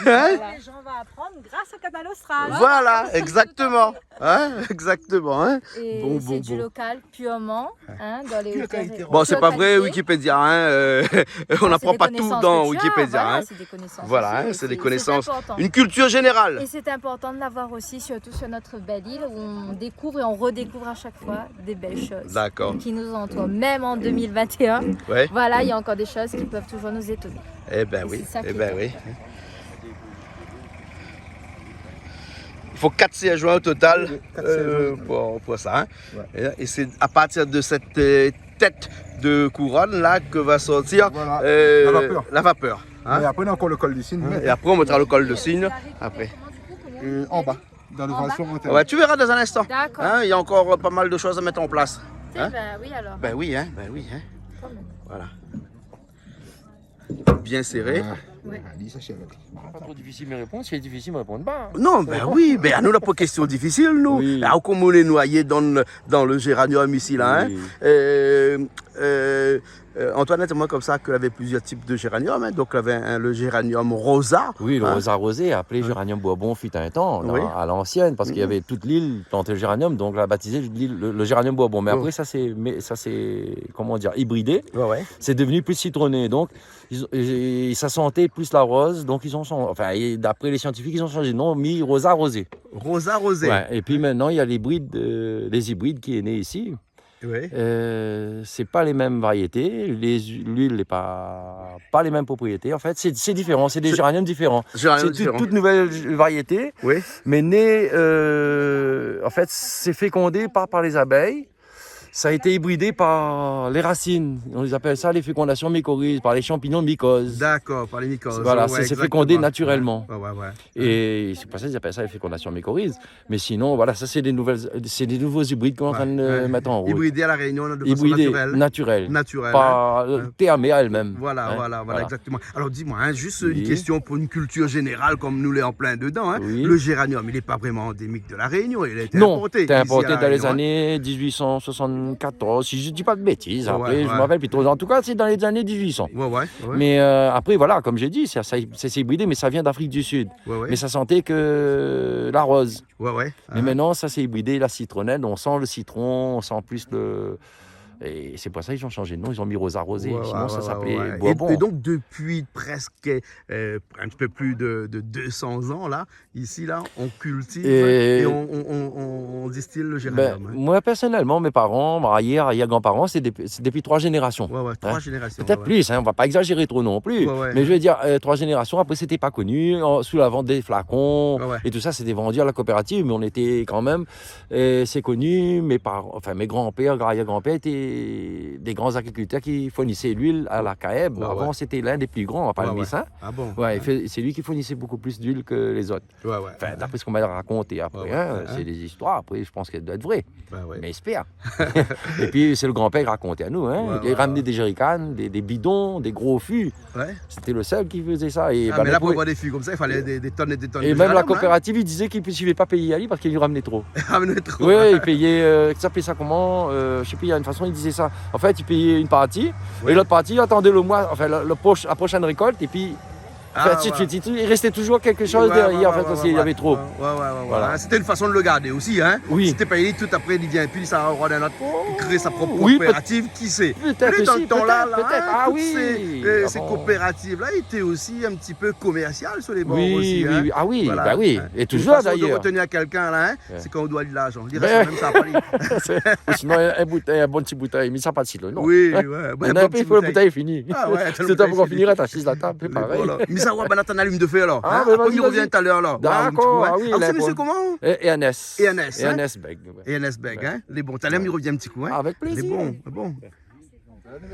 Les gens vont apprendre grâce à Canal Austral. Voilà, exactement. Hein, exactement. Hein. Et Bon, c'est bon, du bon. local, purement, hein, dans les Pure hauteurs. qualité. Bon, c'est Pure pas vrai, qualité. Wikipédia. Hein, on C'est n'apprend des pas tout connaissances dans que tu as, Wikipédia. Voilà, Hein. c'est des connaissances. Voilà, aussi, hein, et c'est des connaissances. important. Une culture générale. Et c'est important de l'avoir aussi, surtout sur notre belle île, où on découvre et on redécouvre à chaque fois des belles choses D'accord. qui nous entourent. Même en 2021, Ouais. voilà, il y a encore des choses qui peuvent toujours nous étonner. Eh ben Et oui. c'est ça qui Eh est ben top. oui. Il faut 4 CH joints au total Oui, 4 CH joints. pour ça. Hein. Ouais. Et c'est à partir de cette tête de couronne là que va sortir Voilà, la vapeur. la vapeur, hein. Et après, on a encore le col du cygne. Et après, on mettra le col de cygne. Après. En bas, dans le En bas. version interne. Ouais, tu verras dans un instant. D'accord. Hein, il y a encore pas mal de choses à mettre en place. Hein? Ben oui alors. Ben oui, hein, ben oui. Hein. Quand même. Voilà. Bien serré. Ah, Ouais. Ali, ça, c'est avec. Pas trop difficile de me répondre, si c'est difficile, me répondre pas. Non, ben oui, ben à nous n'a pas question difficile, nous. Oui. Alors, comme on est noyé dans le géranium ici, là, Oui. Antoinette et moi, comme ça, qu'il avait plusieurs types de géranium. Hein. Donc, il avait le géranium rosa. Oui, le hein. rosa rosé, appelé géranium Bourbon, fut un temps, Oui. à l'ancienne, parce qu'il y avait toute l'île plantée le géranium, donc on l'a baptisé le géranium Bourbon. Mais Oh. après, ça c'est, comment dire, hybridé. Ouais. C'est devenu plus citronné, donc ça sentait plus la rose, donc ils ont d'après les scientifiques, ils ont changé de nom, mis rosa rosé. Rosa rosé. Ouais, et puis maintenant, il y a les hybrides qui est né ici. Oui. C'est pas les mêmes variétés, l'huile n'est pas les mêmes propriétés. En fait, c'est différent, c'est des géraniums différents. Géranium C'est différent. toute nouvelle variété, Oui. mais né, en fait, c'est fécondé par les abeilles. Ça a été hybridé par les racines. On les appelle ça les fécondations mycorhizes, par les champignons de mycose. D'accord, par les mycoses. Voilà, Ouais, c'est exactement. fécondé naturellement. Ouais. Et c'est pour ça qu'ils appellent ça les fécondations mycorhizes. Mais sinon, voilà, ça c'est des nouveaux hybrides qu'on est en train de mettre en route. Hybridé à la Réunion de façon Hybridés, naturelle. naturels. Naturelle. Pas hein. TAMé elle-même. Voilà, Hein, voilà, exactement. Alors dis-moi, hein, juste Oui. une question pour une culture générale comme nous l'est en plein dedans. Hein. Oui. Le géranium, il n'est pas vraiment endémique de la Réunion, il a été Non, importé. c'était ici importé à la dans les Réunion, hein. années 1874, si je ne dis pas de bêtises. Ouais, Après, ouais, je ouais. me rappelle plus trop. En tout cas, c'est dans les années 1800. Ouais. Mais après, voilà, comme j'ai dit, c'est hybridé, mais ça vient d'Afrique du Sud. Ouais. Mais ça sentait que la rose. Ouais. Mais maintenant, ça s'est hybridé, la citronnelle. On sent le citron, on sent plus le... Et c'est pour ça qu'ils ont changé de nom, ils ont mis Rosa Rosé. Sinon, ça s'appelait Bourbon. Et donc, depuis presque un petit peu plus de 200 ans, là, ici, là, on cultive et on distille le géranium. hein. Moi, personnellement, mes parents, ma arrière-grands-parents, c'est depuis 3 générations. Ouais, 3 générations. Peut-être plus, hein, on ne va pas exagérer trop non plus. Ouais. Mais je veux dire, 3 générations, après, c'était pas connu. Sous la vente des flacons Ouais. et tout ça, c'était vendu à la coopérative, mais on était quand même, c'est connu. Mes parents, enfin, mes grands-pères, arrière-grands-pères étaient des grands agriculteurs qui fournissaient l'huile à la CAEB. Ouais, Avant, c'était l'un des plus grands, on va pas le Missin. Ah bon? Ouais, c'est lui qui fournissait beaucoup plus d'huile que les autres. Ouais. Enfin, d'après ce qu'on m'a raconté après, c'est des histoires. Après, je pense qu'elles doivent être vraies. Ouais. Mais j'espère. Et puis, c'est le grand-père qui racontait à nous. Hein. Il ramenait des jerrycans, des bidons, des gros fûts. Ouais. C'était le seul qui faisait ça. Et Mais là, pour avoir des fûts comme ça, il fallait des tonnes et des tonnes et de même la géranium, coopérative, il disait qu'il ne suivait pas payer à lui parce qu'il lui ramenait trop. hein. Ah, mais trop. Oui, il payait, ça s'appelait ça comment je sais plus, il y a une façon, il disait ça. En fait, il payait une partie, et l'autre partie, il attendait le mois, enfin, la prochaine récolte, et puis, il restait toujours quelque chose derrière, en fait, parce qu'il y avait trop. Voilà. C'était une façon de le garder aussi, hein. Oui. C'était payé tout après, il vient, puis ça aura un autre, il crée sa propre Oui, coopérative, qui sait. Peut-être Mais dans aussi, le temps-là, peut-être. Ah toutes oui. ces Ah bon. coopératives-là étaient aussi un petit peu commerciales sur les bords Oui, aussi, hein. oui, ah oui, Voilà. bah oui, Hein. et Une toujours façon de d'ailleurs. retenir quelqu'un là, hein, c'est quand on doit de l'argent. Il Ben, reste même ça à Paris. Ou sinon, un bon petit bouteille, mais ça pas de silo, non. Oui, Hein? ouais. Maintenant, il faut la bouteille est finie. Ah ouais, C'est temps pour finir, t'assises la table, c'est pareil. Voilà. Mais ça, ouais, ben là, t'en allume de fait alors. Ah, hein. mais Après, vas-y, il revient vas-y. tout à l'heure là. D'accord, ah oui, Alors, là, c'est monsieur bon. comment? Et Ernest. Ernest, hein? Ernest Beg. Et NSBEG, hein? Les bons. T'as l'air, il revient un petit coup, hein? Avec Les plaisir. bons.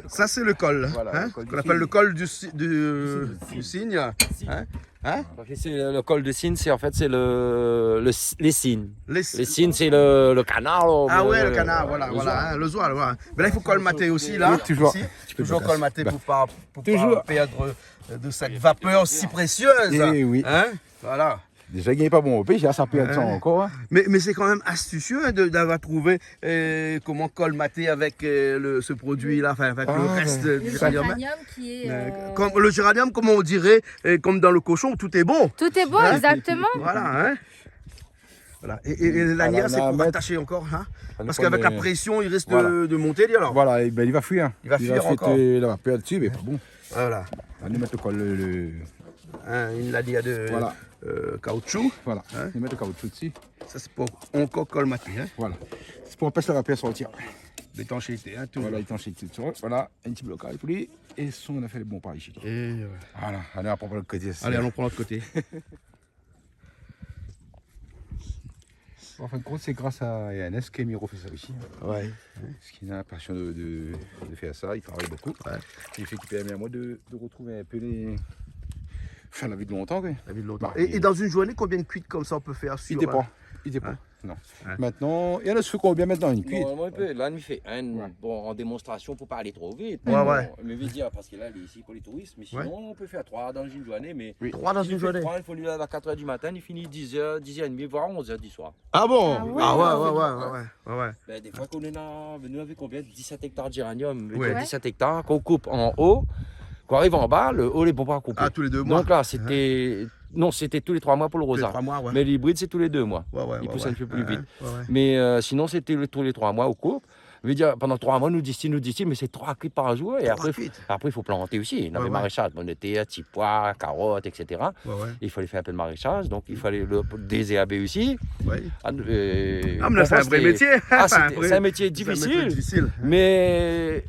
Ça, c'est le col, Voilà, hein? le col du Qu'on appelle cygne. le col du cygne. Hein? C'est le col de cygne, c'est en fait c'est les cygnes. Les Les cygnes, c'est le canard. Là, Ah ouais, le canard, voilà, hein, le zoal, voilà. Mais là, il faut colmater aussi, là. Oui, toujours. Ici. Tu peux Toujours pas- colmater pour pas Toujours. perdre de cette vapeur si précieuse. Eh oui. Hein? Voilà. Déjà, il n'est pas bon au pêche, ça peut être ça encore. Hein. Mais c'est quand même astucieux hein, d'avoir trouvé comment colmater avec ce produit-là, enfin avec le reste du géranium. qui est... Comme le géranium, comme on dirait, comme dans le cochon, tout est bon. Tout est beau, Hein? exactement. Voilà, hein. Voilà. Et l'anière, c'est on va pour mettre- attacher encore, hein. On Parce va qu'avec la mettre- pression, il risque Voilà. de monter, lui, alors. Voilà, et ben, il va fuir. Il va fuir fouetter encore. la vapeur dessus, mais pas bon. Voilà. On va mettre le col, Hein, une lanière de Voilà. caoutchouc. Voilà. Hein? On va mettre le caoutchouc dessus. Ça, c'est pour encore colmater, hein. Voilà. C'est pour empêcher la vapeur de sortir. D'étanchéité, hein, tout. Voilà, étanchéité. Voilà, un petit blocage pour lui. Et ça, on a fait le bon par ici. Voilà, allez, on prend le côté. Allez, allons prendre l'autre côté. En fin de compte, c'est grâce à Ernest qu'Emiro fait ça aussi. Ouais. Parce qu'il a la passion de faire ça, il travaille beaucoup. Ouais. Il fait qu'il permet à moi de retrouver un peu les. Faire la vie de longtemps. Quoi. La vie de longtemps. Bah, Et dans une journée, combien de cuites comme ça on peut faire Il sur dépend. Il dépend. Hein? Non. Hein. Maintenant, il y en a ce combien maintenant une cuite. Normalement, il peut. Là, il fait un Ouais. bon, en démonstration pour pas aller trop vite. Ouais, ouais. Mais veut dire, parce que là, il est ici pour les touristes. Mais sinon, Ouais. on peut faire 3 dans une journée. Mais 3 dans s'il une fait journée. 3, il faut lui aller à 4h du matin. Il finit 10h, 10h30, voire 11h du soir. Ah bon? Ah ouais. Ah ouais. Ben, des fois qu'on est là, nous avec combien? 17 hectares de géranium. Ouais. 17 hectares qu'on coupe en haut. Qu'on arrive en bas, le haut, les bons pas à couper. Ah, tous les 2 mois. Donc là, c'était. Non, c'était tous les 3 mois pour le Tous les rosa. 3 mois, ouais. Mais l'hybride, c'est tous les 2 mois. Ouais, il pousse un peu plus vite. Ouais. Mais sinon, c'était tous les 3 mois au coupe. Je veux dire, pendant 3 mois, nous disent mais c'est 3 cuites par jour. Et après, il faut planter aussi. On avait maraîchage, bonne de terre, petits pois, carottes, etc. Ouais. Il fallait faire un peu de maraîchage. Donc, il fallait des EAB aussi. Ouais. Ah, mais là, c'est un vrai métier. C'est un métier difficile. Mais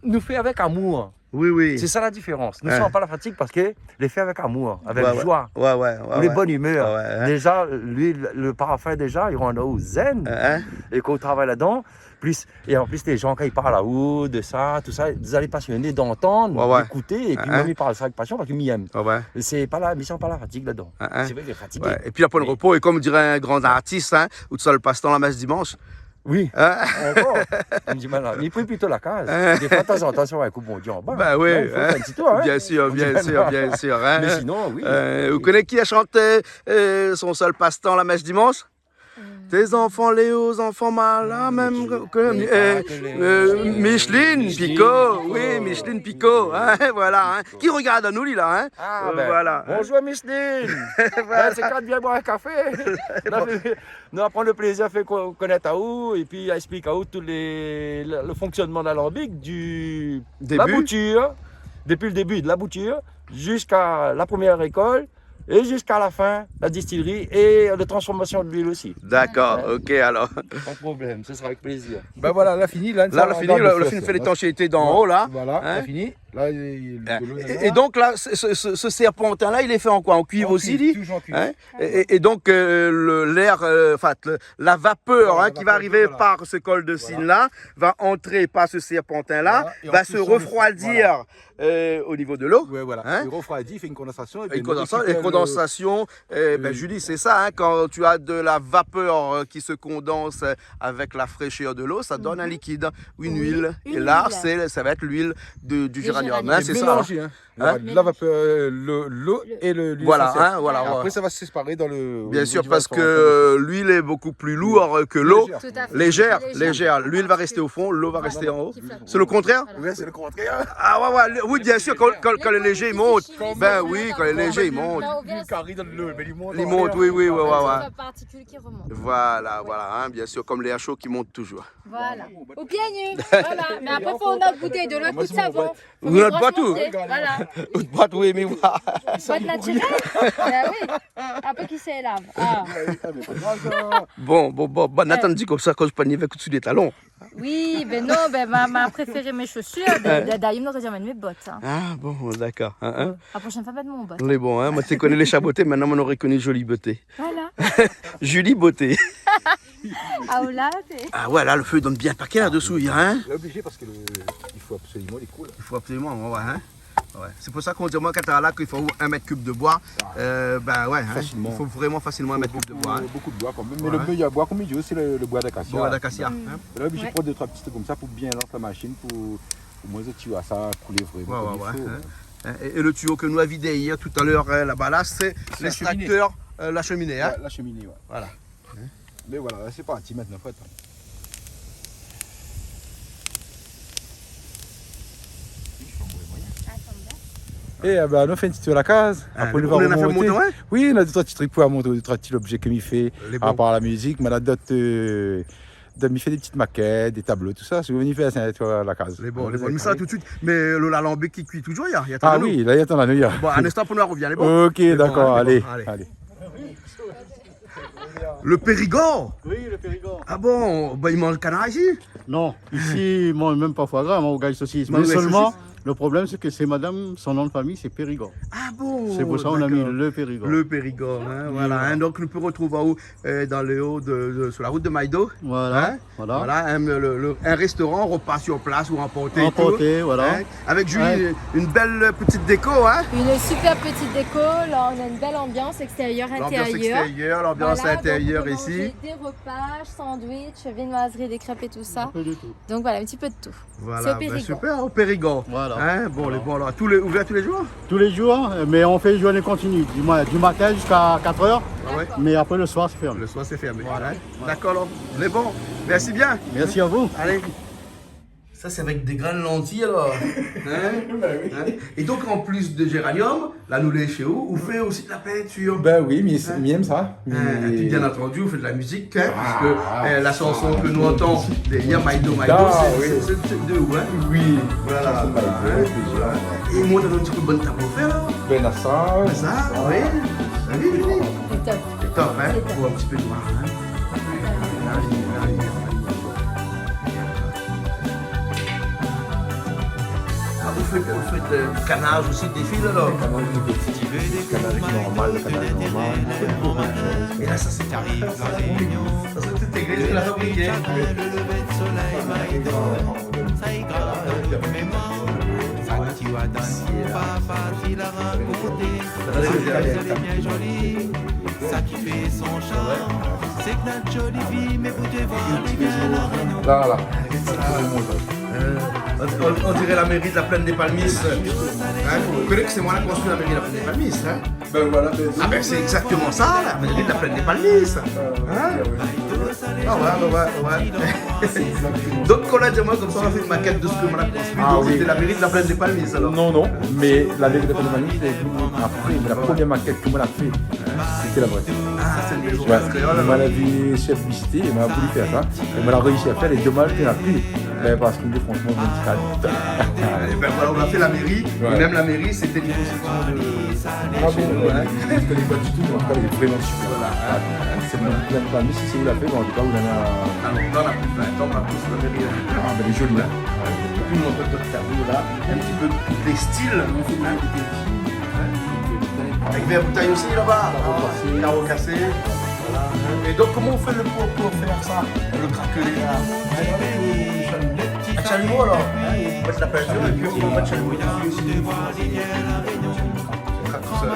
nous fait avec amour. Oui. C'est ça la différence. Nous ne Ouais. sommes pas la fatigue parce que les fait avec amour, avec Ouais, joie, Ouais. ou les bonnes humeurs. Ouais. Déjà, lui, le parfum, déjà, il rend au zen. Hein? Et qu'on travaille là-dedans, et en plus, les gens, quand ils parlent là-haut, de ça, tout ça, vous allez passionner d'entendre, Ouais. d'écouter, et puis même ils parlent ça avec passion parce qu'ils m'y aiment. Ouais. C'est pas la mission, pas la fatigue là-dedans. Hein? C'est vrai qu'il est fatigué. Ouais. Et puis après le repos, et comme dirait un grand artiste, hein, où tu le passe-temps la messe dimanche. Oui, Hein? encore. On me dit, maintenant, il prit plutôt la case. Des fois, de temps en temps, si on va un coup, bon Dieu en bas. Bah oui, Non, il faut faire un petit tour, hein. bien sûr. Hein? Mais sinon, oui. Vous connaissez qui a chanté son seul passe-temps la messe dimanche? Tes enfants Léo, enfants malins, même Micheline Picot, oui, Micheline Picot, hein, voilà, hein. Qui regarde à nous, lui, là, hein? Ah, ben, voilà. bonjour Micheline. C'est quand viens boire un café. Nous apprendre le plaisir fait connaître à où et puis explique à où tout le fonctionnement d'alambic du la bouture, depuis le début de la bouture jusqu'à la première récolte et jusqu'à la fin, la distillerie et la transformation de l'huile aussi. D'accord, ok, alors. Pas de problème, ce sera avec plaisir. Ben voilà, là fini. Là, Là, le film fait l'étanchéité d'en haut, là. Voilà, Hein? là fini. Là, Et donc, là, ce serpentin-là, il est fait en quoi? En cuivre aussi, dit? Toujours en cuivre. Hein? Et donc, l'air, la vapeur qui va arriver par ce col de cygne-là, va entrer par ce serpentin-là, Voilà. Et en va se poussant refroidir au niveau de l'eau. Ouais, voilà. Hein? Il refroidit, il fait une condensation. Et condensation, Julie, c'est ça, hein, quand tu as de la vapeur qui se condense avec la fraîcheur de l'eau, ça donne un liquide, une huile. Une Et là, huile. ça va être l'huile du géranium. géranium. Hein, c'est ça. mélangé, hein. Hein? La vapeur, l'eau et l'huile. Voilà, essentielle. hein, voilà. Et après, ça va se séparer dans le. Bien au sûr, niveau du parce vapeur. que l'huile est beaucoup plus lourde que l'eau. Tout à fait. Légère. L'huile va rester au fond, l'eau va rester en haut. Qui flotte. C'est le contraire? Voilà. Ouais, c'est le contraire. Ah ouais, oui, bien sûr, quand le léger monte. Ben oui, quand le léger il monte. L'huile qui arrive dans l'eau, mais il monte. Il monte, oui, ouais. La particule qui remonte. Voilà, hein, bien sûr, comme les chauds qui montent toujours. Voilà. Au pied nu. Voilà. Mais après, il faut notre bouteille de l'autre coup de savon. Vous n'êtes pas tout. Voilà. Boîte, oui, mais voilà. Boîte naturelle. Ben oui. Un peu qui s'élave. Ah. Bon, Nathan dit comme ça quand je prends avec au-dessus des talons. Oui, ben non, ma préférée mes chaussures. D'ailleurs, n'aurait jamais mes bottes. Hein. Ah bon, d'accord. Hein? La prochaine fois, mettre mon botte. On est bon, hein. Moi, tu connais les chabotés, maintenant, on aurait connu Jolie Beauté. Voilà. Julie Beauté. Ah, là, c'est. Ah ouais, là, le feu donne bien paquet là-dessous, hein. Il est obligé parce qu'il faut absolument les coups. Il faut absolument, hein. Ouais. C'est pour ça qu'on dit moi quand tu as là qu'il faut 1 mètre cube de bois. Ben ouais, hein. Facilement. Il faut vraiment facilement 1 mètre cube de bois. Hein. Beaucoup de bois quand même. Mais Ouais. le meilleur bois comme il dit aussi, le bois d'acacia. Bois d'acacia. Hein. Là, obligé de Ouais. prendre 2-3 petits trucs comme ça pour bien lancer la machine pour au moins tu vois ça couler vraiment. Ouais, comme il faut, hein. Et le tuyau que nous a vidé hier tout à l'heure là-bas, là, c'est la cheminée. l'extracteur, la cheminée. Hein. Ouais, la cheminée, ouais. Voilà. Mais voilà, là, c'est parti maintenant, faut attendre. Et ben, on a fait un petit tour à la case. Après, on en a fait monter, ouais. Oui, on a 2-3 petits trucs pour monter, 2-3 petits objets que m'y fait Les par bons. rapport à la musique. Mais là, m'y fait des petites maquettes, des tableaux, tout ça. Si vous venez faire un tour à la case. Les bons. Mais ça tout de suite. Mais le l'alambic qui cuit toujours, il y a Ah oui, là, il y a ton anneau. Bon, un instant pour nous revient, les bons. Ok, Les bons, d'accord, hein, les allez, bons, allez. Le Périgord. Oui, le Périgord. Ah bon, il mange le canard ici. Non, ici, ils mangent même pas foie gras, ils mangent gaille saucisse. Mange Mais les seulement, saucisses. le problème, c'est que c'est madame, son nom de famille, c'est Périgord. Ah bon. C'est pour ça qu'on a mis d'accord. le Périgord. Le Périgord, hein, voilà. Hein, donc, nous pouvons retrouver en haut, dans le haut, sur la route de Maïdo. Voilà, Hein? voilà. Voilà, un restaurant, repas sur place ou emporté. et tout, Emporté, voilà. hein. Avec Julie, Ouais. une belle petite déco, hein. Une super petite déco. Là, on a une belle ambiance extérieure, L'ambiance intérieure. extérieure, l'ambiance Voilà, donc on meilleur peut ici. manger des repas, sandwich, viennoiserie, des crêpes et tout ça. Un peu de tout. Donc voilà, un petit peu de tout. C'est Voilà, au Périgord. super, au Périgord. Voilà. Hein, bon, Voilà. les bons, alors, ouvert tous les jours? Tous les jours, mais on fait journée continue. Du matin jusqu'à 4 heures, Ah ouais. mais après le soir, c'est fermé. Le soir, c'est fermé. Hein. D'accord, alors, les bons. Merci bien. Merci à vous. Allez. Ça, c'est avec des grandes lentilles, alors. Hein? Et donc, en plus de géranium, là, nous les chez vous fait aussi de la peinture. Ben oui, mais il aime ça. Et puis, bien entendu, on fait de la musique, hein, puisque la chanson que nous entendons derrière Maïdo Maïdo, c'est de où, hein? Oui. Voilà. Voilà. Et moi, t'as un petit peu de bonne table à faire, là. Ben à ça. Ça, oui. Salut, Julie. C'est top. C'est top, hein? C'est top. Pour un petit peu de noir, hein? Ah, vous faites du canage aussi, des fils, alors? Canal normal, le canal normal. Et là, ça, c'est carré. Ça, c'est toute église que la fabriquée. Là, là. On dirait la mairie de la plaine des Palmis. Hein, vous connaissez que c'est moi qui ai construit la mairie de la plaine des Palmis. Hein? Ben voilà. Ah ben c'est exactement ça, la mairie de la plaine des Palmis. Hein? Ah ouais. Donc quand on a dit moi comme ça on a fait une maquette de ce que on a construit. Ah Donc oui. c'était la mairie de la plaine des Palmis alors. Non, mais la mairie de Panamanie, c'est après, mais la première maquette que moi j'ai fait, c'était la vraie. Ah c'est une maison Ouais, créole on alors. m'a vu chef visiter, il m'a voulu faire ça. Et on a réussi à faire, et dommage qu'il n'y en a plus. Ben, parce que franchement, Et ben voilà, on a fait la mairie, Ouais. et même la mairie c'était une construction de. ah bon, je ne connais pas du tout, mais en tout cas, il est vraiment super. Voilà. C'est mon plein de famille, si vous l'avez fait, mais en tout cas, vous en avez. Ah non, là on a plus plein de temps, on a plus la mairie. Ah, ben, elle est jolie, hein. Une montre de tableau là, un petit peu des styles. Avec des bouteilles aussi là-bas, carreau cassé. Et donc comment on fait le pot pour faire ça? Le craquelé là. Un chalumeau alors. On met la peinture et puis on met le chalumeau dessus aussi. On craque tout seul.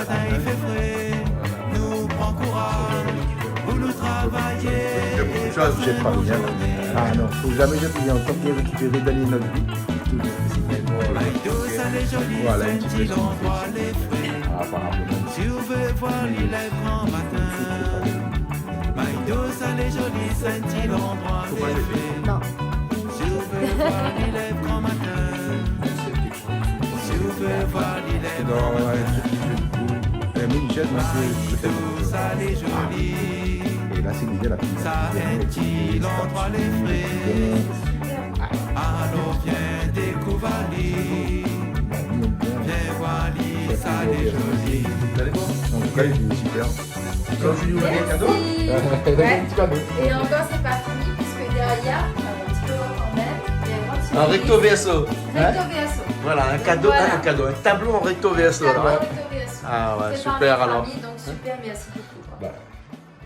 Il y a beaucoup de choses. Jette pas rien. Ah non, faut jamais jeter rien. Tant qu'il y a récupéré dans notre vie. Voilà, un petit peu de ah, par rapport Non. la mini-chaise, moi, je t'aime. Et là, c'est l'idée la plus. En tout cas, il est super. Alors, je lui ouvre les cadeaux. Et encore, c'est pas fini, puisque derrière, un petit peu quand même, il y a un petit Un recto verso. recto verso. Voilà, un cadeau, Voilà. un cadeau, un tableau en recto verso. Tableau là. recto verso. Ah ouais, C'est super par ma alors. famille, donc super, merci beaucoup. quoi.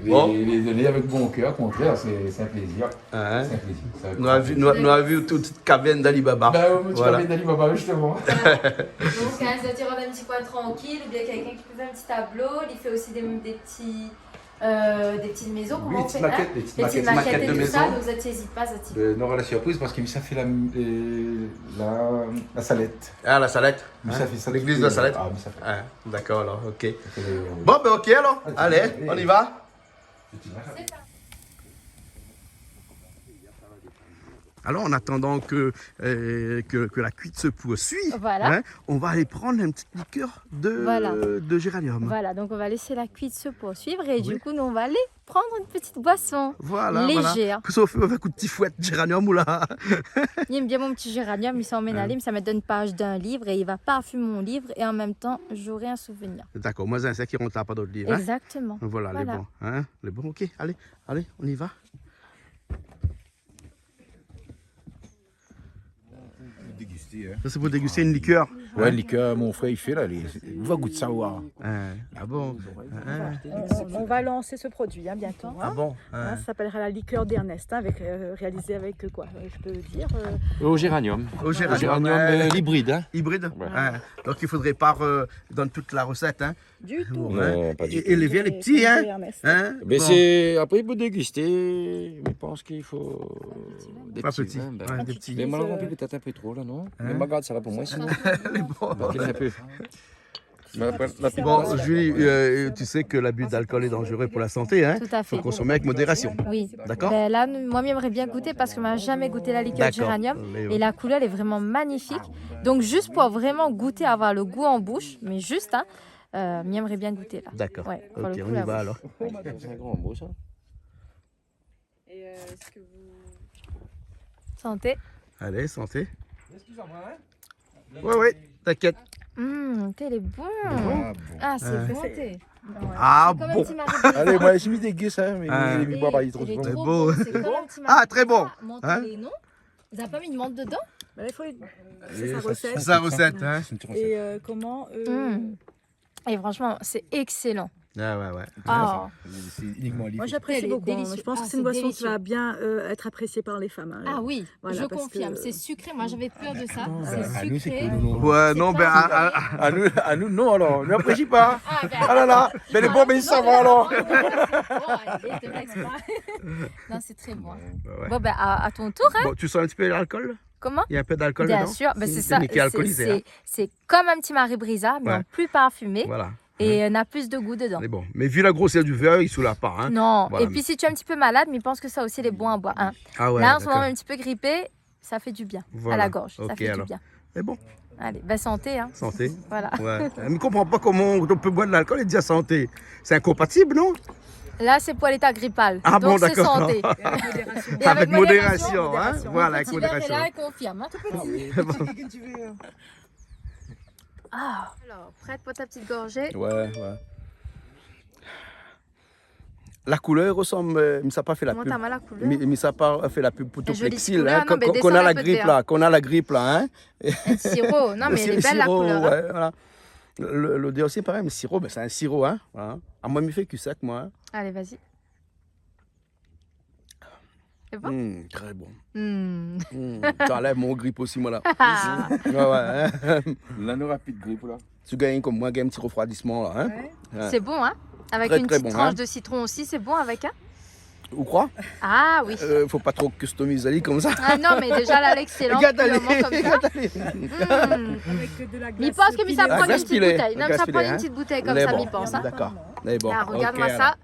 Bon. Les donner avec bon cœur, au contraire, c'est un plaisir. Hein? C'est un plaisir. Ça- Nous avons vu toute caverne d'Alibaba. Bah, tu Voilà. parlais d'Ali Baba, justement. Donc, quand ça tire un petit coin tranquille, ou bien quelqu'un qui peut faire un petit tableau, il fait aussi des petites maisons. Comment on fait hein? des Des petites maquettes de et tout ça, maison. donc ça n'hésite pas, ça t'y Non, la surprise, parce que ça fait la salette. Ah, la salette. Mais Hein? ça fait ça. L'église de la salette. Ah, mais ça fait. Ah, d'accord alors, ok. ça fait Bon, ben ok alors. Allez, on y va. Alors, en attendant que la cuite se poursuive, Voilà. hein, on va aller prendre une petite liqueur Voilà. de géranium. Voilà, donc on va laisser la cuite se poursuivre et du coup, nous, on va aller prendre une petite boisson Voilà, légère. voilà. Sauf avec un petit fouet de géranium ou là. Il aime bien mon petit géranium, il s'emmène à lime, ça me donne une page d'un livre et il va parfumer mon livre et en même temps, j'aurai un souvenir. D'accord, moi, c'est un qui rentre là, pas d'autres livres. Hein? Exactement. Voilà, les Voilà. bons. Hein? Les bons, ok. Allez, allez, on y va. déguster. Ça, c'est pour déguster une liqueur. Ouais, liqueur, mon frère, il fait là. On va goûter ça, voir. Ah bon? On va lancer ce produit bientôt. Ah bon? Ça s'appellera la liqueur d'Ernest, réalisée avec quoi je peux dire Au géranium. Au géranium. Géranium hybride. Hein. Hybride. Ouais. Donc il faudrait pas dans toute la recette. Hein. Du tout. Non, pas du Et les vieux, les petits, hein, Ernest. Mais Bon. c'est après pour déguster, je pense qu'il faut des Pas petits. petits, hein, ben. ouais, des petits. Mais moi, on remplit peut-être un peu trop là, non? Mais Hein? regarde, ça va pour moi. Sinon. Bon. Un peu. Mais après, la petite Bon, place, Julie, tu sais que l'abus d'alcool est dangereux pour la santé, hein. Tout à Il faut fait. consommer avec modération. Oui. D'accord? Ben là, moi, j'aimerais bien goûter parce que je n'ai jamais goûté la liqueur de géranium. Et la couleur est vraiment magnifique. Donc, juste pour vraiment goûter, avoir le goût en bouche, mais juste, hein, j'aimerais bien goûter là. D'accord. Ouais, pour Ok, le coup, on y là, va oui. alors. c'est un grand beau ça. Santé. Allez, santé. Ouais, ouais, t'inquiète. Thé, il est bon. Ah, bon. Ah, c'est bon, thé. Ah C'est comme un bon. petit marabou. Allez, moi, je me déguise ça, mais Ah. il est pas, il est trop Il est bon. C'est trop beau. bon. C'est comme un petit Ah, très bon. marabou. Menthe, Hein? les noms. Vous n'avez pas mis de menthe dedans? Bah, il faut... Et C'est sa ça, recette. C'est sa recette, hein. C'est une petite recette. Et comment Et franchement, c'est excellent. Ah ouais, ouais. Ah. C'est uniquement Moi, liquide. j'apprécie Elle est beaucoup. hein. délicieuse. Je pense Ah, que c'est une boisson qui délicieux. va bien être appréciée par les femmes. hein. Ah oui, Voilà, je parce confirme. que- C'est sucré. Moi, j'avais peur de ça. Ah, C'est nous, c'est sucré. cool, non. Ouais, non, ben, pas À nous, non, alors, ne l'apprécie pas. Ah, ben, Ah là là, mais les bons, mais ça va alors. Non, c'est très bon. ouais. Bon, ben, à ton tour, hein. Bon, tu sens un petit peu l'alcool? Comment? Il y a un peu d'alcool Bien dedans? sûr, ben, c'est C'est ça. Mickey alcoolisé, hein. C'est comme un petit Marie-Brisa, mais Ouais. en plus parfumé. Voilà. Et on a plus de goût dedans. Mais bon, mais vu la grosseur du verre, il soulève pas, hein. Non, Voilà. et puis si tu es un petit peu malade, mais je pense que ça aussi, il est bon à boire. Hein. Ah ouais, Là, en ce d'accord. moment, un petit peu grippé, ça fait du bien Voilà. à la gorge. Ça Ok, fait alors. du bien. C'est bon, Allez, ben santé. Hein. santé. Voilà. Ouais. Je ne comprends pas comment on peut boire de l'alcool et dire santé. C'est incompatible, non? Là, c'est pour l'état grippal. Ah bon, Donc, c'est d'accord. santé. Et Avec modération, hein. Mon Voilà, avec petit verre est modération. là, il confirme. Hein, tout petit. Ah. Alors, prête pour ta petite gorgée. Ouais, ouais. La couleur ressemble, mais ça n'a pas fait la Comment pub. t'as mal à la couleur? Mais ça n'a pas fait la pub pour jolie Toplexil, couleur, hein, non, mais qu'on descends a un la peu de grippe verre. là, qu'on a la grippe là, hein. Sirop. Non, mais elle est belle la sirop, couleur. Hein. ouais, voilà. L'odeur aussi pareil, mais sirop, ben, c'est un sirop, hein. Voilà. Ah, moi, il me fait que sec, moi. Hein. Allez, vas-y. C'est bon? Très bon. Mm. Ça enlève mon grippe aussi, moi là. Ah. Ouais, ouais. Hein. L'anneau rapide grippe, là. Tu gagnes comme moi, gagne un petit refroidissement là. Hein. Ouais. C'est bon, hein? Avec Très, une très petite bon, tranche hein. de citron aussi, c'est bon avec, hein? Ou quoi? Ah oui. Faut pas trop customiser comme ça. Ah non, mais déjà là, l'excellent, Regarde, allez, purement comme ça. regarde, allez. Avec de la Mais il pense que ça Ah, prend une glace petite pilée, bouteille. Non, mais glace ça prend pilée, une hein. petite bouteille comme Les ça, bons. m'y pense. Hein. D'accord. Mais bon. Là, regarde-moi Ok, ça. alors.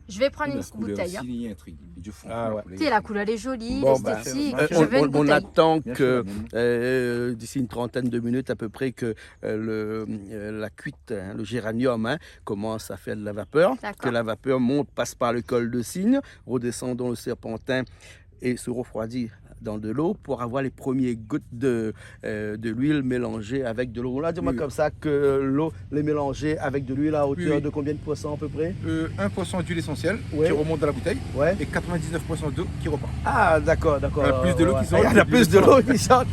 Je vais prendre une La petite couleur bouteille. Hein. aussi, il y a un truc du fond. Ah ouais. Tu sais, la couleur est jolie, Bon, bah, esthétique. euh, Je veux une on bouteille. attend Bien que sûr, d'ici une trentaine de minutes à peu près que la cuite, hein, le géranium, hein, commence à faire de la vapeur, D'accord. que la vapeur monte, passe par le col de cygne, redescend dans le serpentin et se refroidit dans de l'eau pour avoir les premières gouttes de l'huile mélangée avec de l'eau. Là, dis-moi Oui. comme ça que l'eau est mélangée avec de l'huile à hauteur Oui. de combien de pourcents à peu près? 1% d'huile essentielle Ouais. qui remonte dans la bouteille Ouais. et 99% d'eau qui repart. Ah, d'accord, d'accord. Il y a plus de l'eau qui sort, Il y a plus de l'eau qui sort.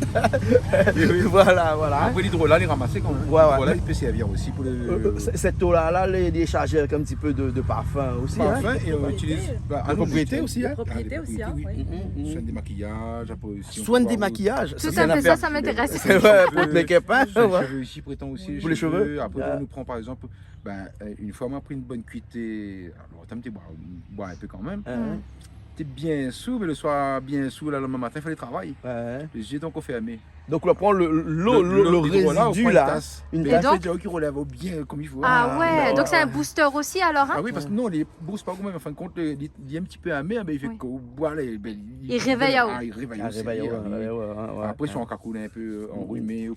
Oui. Voilà, voilà. Après l'hydrolat, les ramasser quand même. Ouais, ouais. L'hydrolat, il peut servir aussi pour le Cette eau-là, les décharger avec un petit peu de parfum aussi. hein. parfum et on utilise En propriété aussi, hein. Propriété aussi, hein, oui. Soin des maquillages, après aussi. on Soin peut des voir maquillages. Tout c'est un une peu affaire- ça m'intéresse. C'est vrai, pour le make-up, hein. Soin des Ouais. cheveux aussi, prétend aussi. Pour les cheveux. Après, Ah. on nous prend par exemple, une fois on a pris une bonne cuitée, alors t'as boire un peu quand même. Hein, T'es bien sous, mais le soir bien sous, là, le lendemain matin, il fallait travailler. ouais. J'ai donc fermé. Donc on prend le résidu là. Une Une tasse. tasse qui relève bien comme il faut. Ah ouais, ouais, donc c'est ouais. un booster aussi alors, hein? Ah oui, parce que non, les bourses pas même, en fin de compte, il est un petit peu amer, mais il fait Oui. qu'au boire, Il réveille à eau. Il réveille Ah, aussi, réveil, ouais, oui. ouais, ouais. Après, si on cacoule un peu enrhumé, ou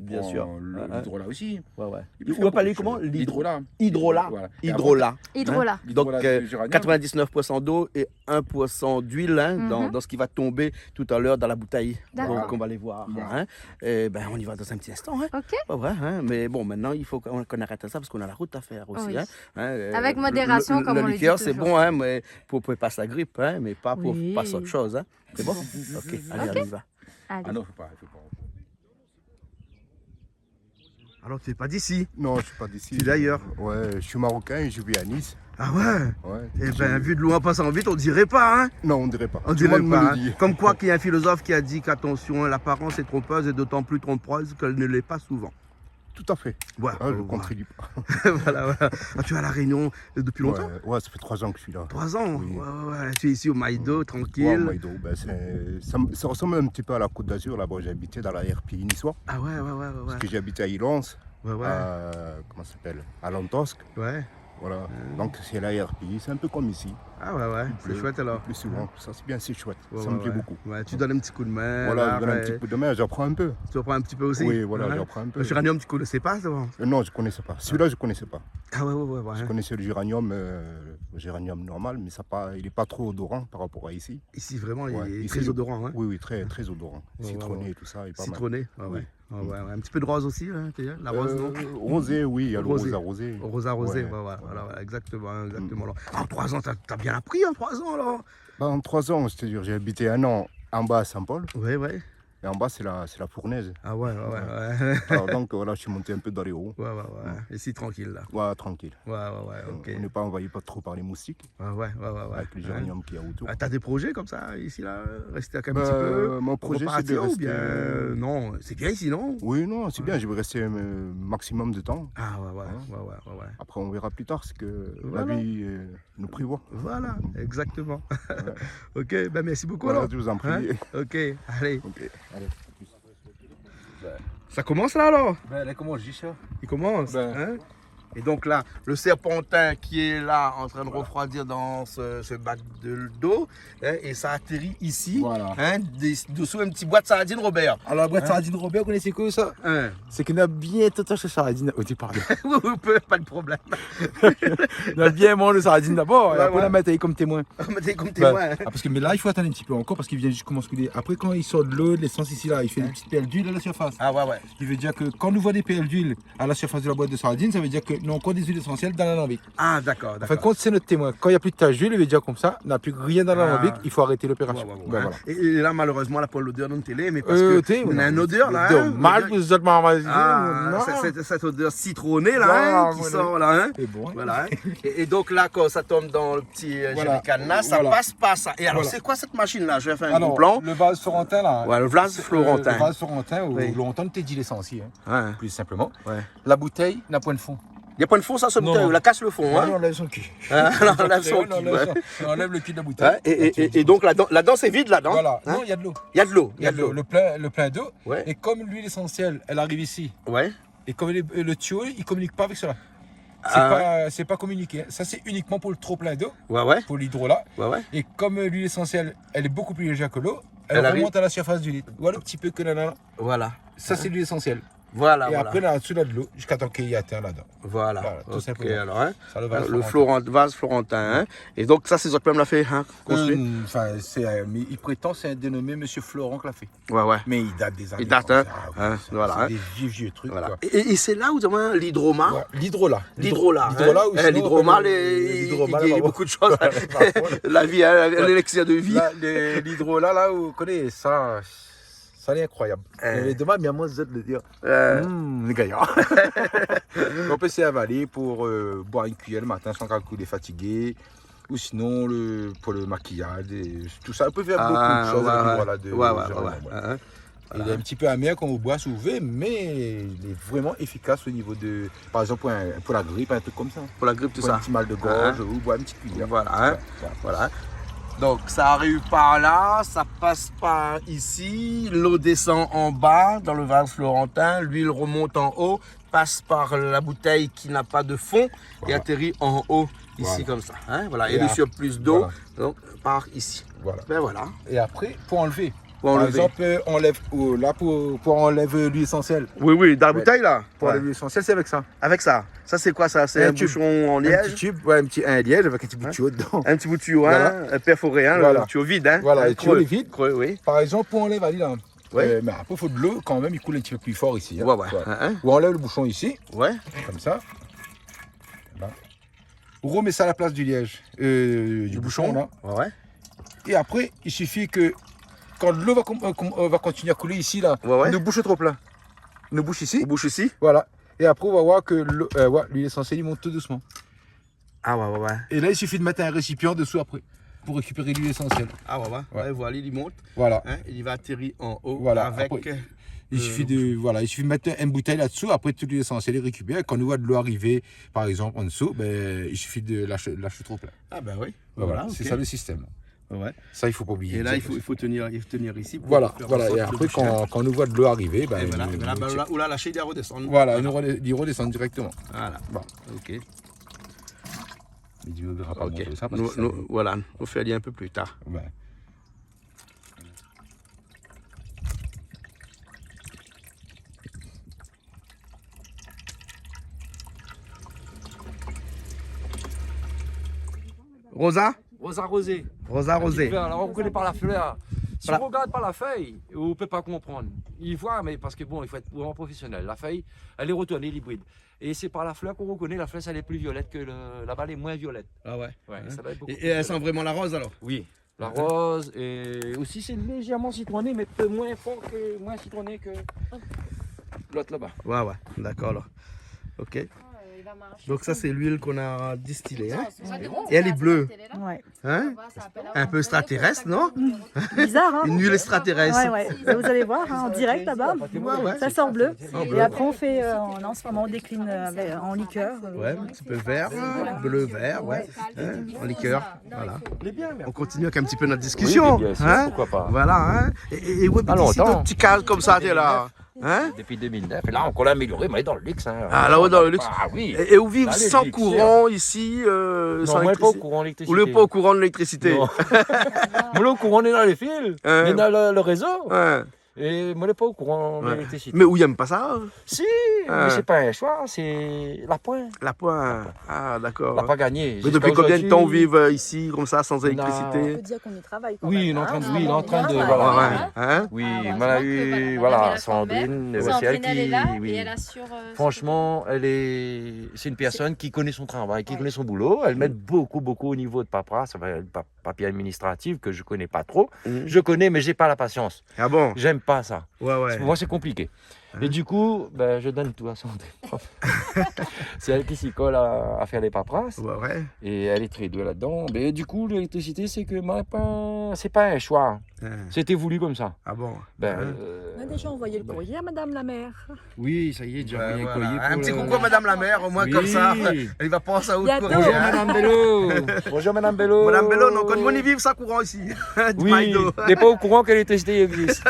Bien prend sûr. l'hydrolat aussi. Ouais, ouais. Il peut On faire va parler beaucoup de comment? choses. L'hydrolat. Hydrolat. Voilà. Et Hydrolat. Hydrolat. après, Donc, l'hydrolat de géranium. 99% d'eau et 1% d'huile hein, Mhm. dans ce qui va tomber tout à l'heure dans la bouteille. D'accord. Donc on va les voir. Voilà. Hein. Et ben, on y va dans un petit instant. Hein. Ok. Pas vrai, hein. Mais bon, maintenant il faut qu'on arrête ça parce qu'on a la route à faire aussi. Oui. Hein. Avec modération, comme on le dit liqueur, c'est toujours. bon, hein, mais pour passer la grippe, hein, mais pas pour Oui. passer autre chose. Hein. C'est bon? Ok, allez, Ok. on y va. Allez. Ah non, il faut pas. Alors, tu n'es pas d'ici. Non, je suis pas d'ici. Tu es d'ailleurs. Ouais, je suis marocain et je vis à Nice. Ah ouais? Ouais. Eh ben, vu de loin passant vite, on dirait pas, hein? Non, on dirait pas. On Tout dirait le monde pas. me Hein. le dit. Comme quoi qu'il y a un philosophe qui a dit qu'attention, l'apparence est trompeuse et d'autant plus trompeuse qu'elle ne l'est pas souvent. Tout à fait. Ouais, Je ne voilà. contribue pas. Voilà. Ah, tu es à La Réunion depuis longtemps? Ouais, ça fait 3 ans que je suis là. 3 ans? Oui. Ouais. Tu es ici au Maïdo, Ouais, tranquille. Maïdo, ça ressemble un petit peu à la Côte d'Azur. Là-bas, j'ai habité dans la RPI niçois. Ah ouais. Parce que j'ai habité à Ilance, Ouais. comment ça s'appelle, à Lantosque. Ouais. Voilà. Donc c'est la RPI, c'est un peu comme ici. Ah ouais. C'est chouette alors. Plus souvent. Ça, c'est bien, c'est chouette. Ouais, ça me plaît beaucoup. Ouais, tu donnes un petit coup de main. Voilà, là, je donne un petit coup de main, j'apprends un peu. Tu reprends un petit peu aussi? Oui, voilà, Ouais. j'apprends un peu. Le géranium, tu connaissais pas avant? Non, je ne connaissais pas. Celui-là, je ne connaissais pas. Ah ouais. Je connaissais le géranium normal, mais il n'est pas trop odorant par rapport à ici. Ici, vraiment, il Ouais, est ici, très odorant. Hein? Oui, très, très odorant. Ouais, Citronné ouais. et tout ça, il est pas mal. Citronné, Oui. Ouais. Un petit peu de rose aussi, hein, la rose, non? Rosé, oui, il y a le Rosé. rose arrosé. Rose arrosé, Ouais, voilà, exactement. Alors. En 3 ans, t'as bien appris en 3 ans alors? En 3 ans, c'est-à-dire j'ai habité 1 an en bas à Saint-Paul, Ouais. et en bas c'est la fournaise. Ah ouais. Alors donc voilà, je suis monté un peu dans les hauts. Ouais. Ici, tranquille là. Ouais, tranquille. Ouais, ok. On n'est pas envahi pas trop par les moustiques, Ouais. avec le géranium qu'il y a autour. Ah, t'as des projets comme ça, ici, là? Rester un petit peu? Mon projet c'est de repartir, rester... ou bien... Non, c'est bien ici, non? Oui, non, c'est bien, je vais rester un maximum de temps. Ah ouais. Après on verra plus tard ce que Voilà. la vie nous prévoit. Voilà, exactement. Ouais. Ok, ben merci beaucoup Voilà, alors. je vous en prie. Hein? Ok, allez. Ok, allez. Ça commence là alors? Ben, comment je dis ça? Il commence. Ben. Hein? Et donc là, le serpentin qui est là en train de refroidir dans ce bac d'eau, hein, et ça atterrit ici, Voilà. hein, dessous un petit boîte de sardines Robert. Alors, la boîte de sardines Robert, vous connaissez quoi ça? Hein? C'est qu'on a bien tout acheté sardines. Oh, tu parles. Oui, pas de problème. On a bien mangé le sardine d'abord, et Ouais, après ouais. la mettre comme témoin. Mettez comme témoin. Ah, parce que mais là il faut attendre un petit peu encore parce qu'il vient juste commencer à couler. Après quand il sort de l'eau, de l'essence ici là, il fait des petites perles d'huile à la surface. Ah ouais. Ce qui veut dire que quand nous voit des perles d'huile à la surface de la boîte de sardines, ça veut dire que nous avons encore des huiles essentielles dans l'alambic. Ah d'accord. Enfin quand c'est notre témoin, quand il n'y a plus de tache d'huile, il veut dire comme ça, on n'a plus rien dans l'alambic, il faut arrêter l'opération. Ouais. Ben, voilà. Et là malheureusement, on n'a pas l'odeur dans la télé, mais parce que on a une odeur là. Hein, Mal pour les autres marmaziers. Ah, non. cette odeur citronnée là, Voilà, hein, qui voilà. sort là. Hein. C'est bon. Hein. Voilà. Hein. Et donc là, quand ça tombe dans le petit Voilà. jerrycan, ça Voilà. passe pas ça. Et alors, Voilà. c'est quoi cette machine là? Je vais faire un Alors, gros plan. le vase florentin là. Ouais, le vase florentin. Le vase florentin, ou Oui. longtemps t'es dit l'essentiel, Ouais. plus simplement. Ouais. La bouteille n'a point de fond. Il n'y a pas de fond, ça, ce Non, bouteille. non. On la casse le fond. Ouais, Hein. on enlève son cul. Hein, on enlève son On cul, ouais. on enlève le cul de la bouteille. Ouais, et donc là-dedans, c'est vide là-dedans. Voilà, Hein. non, il y a de l'eau. Il y a de l'eau. Il y a de l'eau. Le plein d'eau. Ouais. Et comme l'huile essentielle, elle arrive ici. Ouais. Et comme le tuyau, il ne communique pas avec cela. C'est pas communiqué. Ça, c'est uniquement pour le trop plein d'eau, Ouais. pour l'hydrolat. Ouais. Et comme l'huile essentielle, elle est beaucoup plus légère que l'eau, elle Elle remonte à la surface du litre. Voilà un petit peu que là. Voilà. Ça, c'est l'huile essentielle. Voilà. Et après, là-dessous, là de l'eau, jusqu'à temps qu'il y ait à terre là-dedans. Voilà. tout Ok, simplement. alors, hein. Ça, le Vase florentin. Hein. Et donc, ça, c'est votre père me l'a fait. Hein, construit. Mais il prétend, c'est un dénommé Monsieur Florent qui l'a fait. Ouais. Mais il date des années. Il date, hein. Hein, Voilà, c'est hein. des vieux trucs. Voilà. Quoi. Et c'est là où vous avez l'hydroma. Ouais, l'hydrolat. L'hydrolat. L'hydrolat, ou sinon, l'hydromat, l'hydromat, il y a là-bas. beaucoup de choses. La vie, hein, l'élixir de vie. Là, l'hydrolat, là, vous connaissez, ça est incroyable. Mais demain, bien moi, je vais le dire. Les gaillards. On peut s'y avaler pour boire une cuillère le matin sans calculer fatigué. Ou sinon, pour le maquillage, et tout ça. On peut faire beaucoup de choses avec l'hydrolat. Ouais. Il est un petit peu amer quand on boit sous V, mais il est vraiment efficace au niveau de, par exemple, pour la grippe, un truc comme ça. Pour la grippe, tout Pour ça. un petit mal de gorge, ou boire une petite cuillère. Voilà. Donc ça arrive par là, ça passe par ici, l'eau descend en bas dans le vase florentin, l'huile remonte en haut, passe par la bouteille qui n'a pas de fond et atterrit en haut ici comme ça. Hein, voilà. Et le surplus d'eau donc part ici. Voilà. Ben voilà. Et après, pour enlever. Pour enlever. Par exemple, pour enlever l'huile essentielle. Oui, dans la bouteille là. Pour enlever l'huile essentielle, c'est avec ça. Avec ça. Ça c'est quoi ça? C'est un bouchon en Un petit liège. tube, un liège avec un petit bout de tuyau dedans. Un petit bout de tuyau, hein, perforé, hein, Voilà. le tuyau vide. Hein, Voilà, hein, le tuyau creux. est vide. Creux, oui. Par exemple, pour enlever la lampe. Ouais. Mais après, il faut de l'eau quand même, il coule un petit peu plus fort ici. Hein. Ouais. Hein. Ou on enlève le bouchon ici, Ouais. comme ça. Là. On remet ça à la place du liège, du bouchon là. Ouais. Et après, il suffit que quand l'eau va continuer à couler ici, là, Ouais. une bouche trop plein. Une bouche ici, On bouche ici. voilà. Et après, on va voir que l'huile essentielle, il monte tout doucement. Ah ouais. Et là, il suffit de mettre un récipient dessous après, pour récupérer l'huile essentielle. Ah ouais. Ouais. Voilà, il monte. Voilà. Hein, il va atterrir en haut Voilà, avec après. Il suffit de mettre une bouteille là-dessous, après tout l'essentiel est récupéré. Quand on voit de l'eau arriver, par exemple, en dessous, il suffit de lâcher trop plein. Ah ben oui. Voilà, c'est ça le système. Ouais. Ça, il ne faut pas oublier. Et là, il faut tenir ici. Pour Voilà. faire en sorte Et de après, boucher. quand on voit de l'eau arriver, Ou là, lâcher, il redescendre. voilà, il redescend directement. Voilà. Bon. Ok. Il dit, on ne verra pas Ok. montrer ça parce que Voilà, on fait aller un peu plus tard. ouais. Rosa Rosa rosée. Rosa rosée. Alors on reconnaît par la fleur. Si Voilà. on regarde par la feuille, on ne peut pas comprendre. Il voit, mais parce que bon, il faut être vraiment professionnel. La feuille, elle est retournée, l'hybride. Et c'est par la fleur qu'on reconnaît. La fleur, elle est plus violette que la balle est moins violette. Ah ouais. Ouais, ça va être beaucoup Et plus elle sent violette. vraiment la rose alors? Oui, la rose. Et aussi, c'est légèrement citronné, mais peu moins fort moins citronné que l'autre là-bas. Ouais, d'accord alors. Ok. Donc ça c'est l'huile qu'on a distillée. Hein? Et elle est bleue. Ouais. Hein? Un peu extraterrestre, non? Bizarre, hein? Une huile extraterrestre. Ouais. Vous allez voir hein, en direct là-bas. Ouais. Ça sort bleu. bleu. Et après, on fait, en ce moment, on décline en liqueur. Ouais, un petit peu vert, bleu, vert, ouais. Hein? En liqueur. Voilà. On continue avec un petit peu notre discussion. Oui, bien sûr, hein? pourquoi pas. Voilà. Hein? Et ouais, Pas ici, longtemps. ton petit cadre comme ça, t'es là. Hein? Depuis 2009. Et là, on l'a amélioré, mais dans le luxe. Hein. Ah, là-haut dans le luxe. Ah oui. Et où vivent Dans les sans luxe, courant ici, Non, sans moi, pas au électricité? courant d'électricité. Vous n'êtes pas au courant de l'électricité? Non. Moi, là, au courant, on est dans les fils, on est dans le réseau. Ouais. Et moi, je n'ai pas au courant de Ouais. l'électricité. Mais où il n'aime pas ça? Hein? Si, mais c'est pas un choix, c'est la pointe. La pointe. Ah, d'accord. On n'a pas gagné. Mais depuis combien de temps vous vivez ici, comme ça, sans On électricité? peut dire qu'on y travaille quand Oui, même. il est en train de. hein. Oui, il est en train de. Ouais, Voilà. Ouais. Hein? Oui, Heureusement on a que, eu. voilà, Voilà, la Sandrine. grand-mère. C'est elle Sandrine, elle est qui. là Oui. et elle assure. Franchement, c'est une personne qui connaît son travail, qui connaît son boulot. Elle m'aide beaucoup au niveau de paperasse, papier administratif que je connais pas trop. Mhm. Je connais, mais j'ai pas la patience. Ah bon? J'aime pas ça. Ouais. Pour moi, c'est compliqué. Et du coup, je donne tout à Sandrine. C'est elle qui s'y colle à faire les paperasses. Ouais. Et elle est très douée là-dedans. Mais du coup, l'électricité, c'est que c'est pas un choix. Hein. C'était voulu comme ça. Ah bon? On a déjà envoyé le courrier à Madame la maire. Oui, ça y est, déjà Ouais, envoyé un voilà. courrier Un pour petit le- coucou à Madame la maire, au moins Oui. comme ça. Elle va penser à autre Bientôt. courrier. Bonjour Hein? Madame Bello. Bonjour Madame Bello. Madame Bello, non, quand on y vive, ça courant ici. Du Oui, Maïdo. n'est pas au courant que l'électricité existe.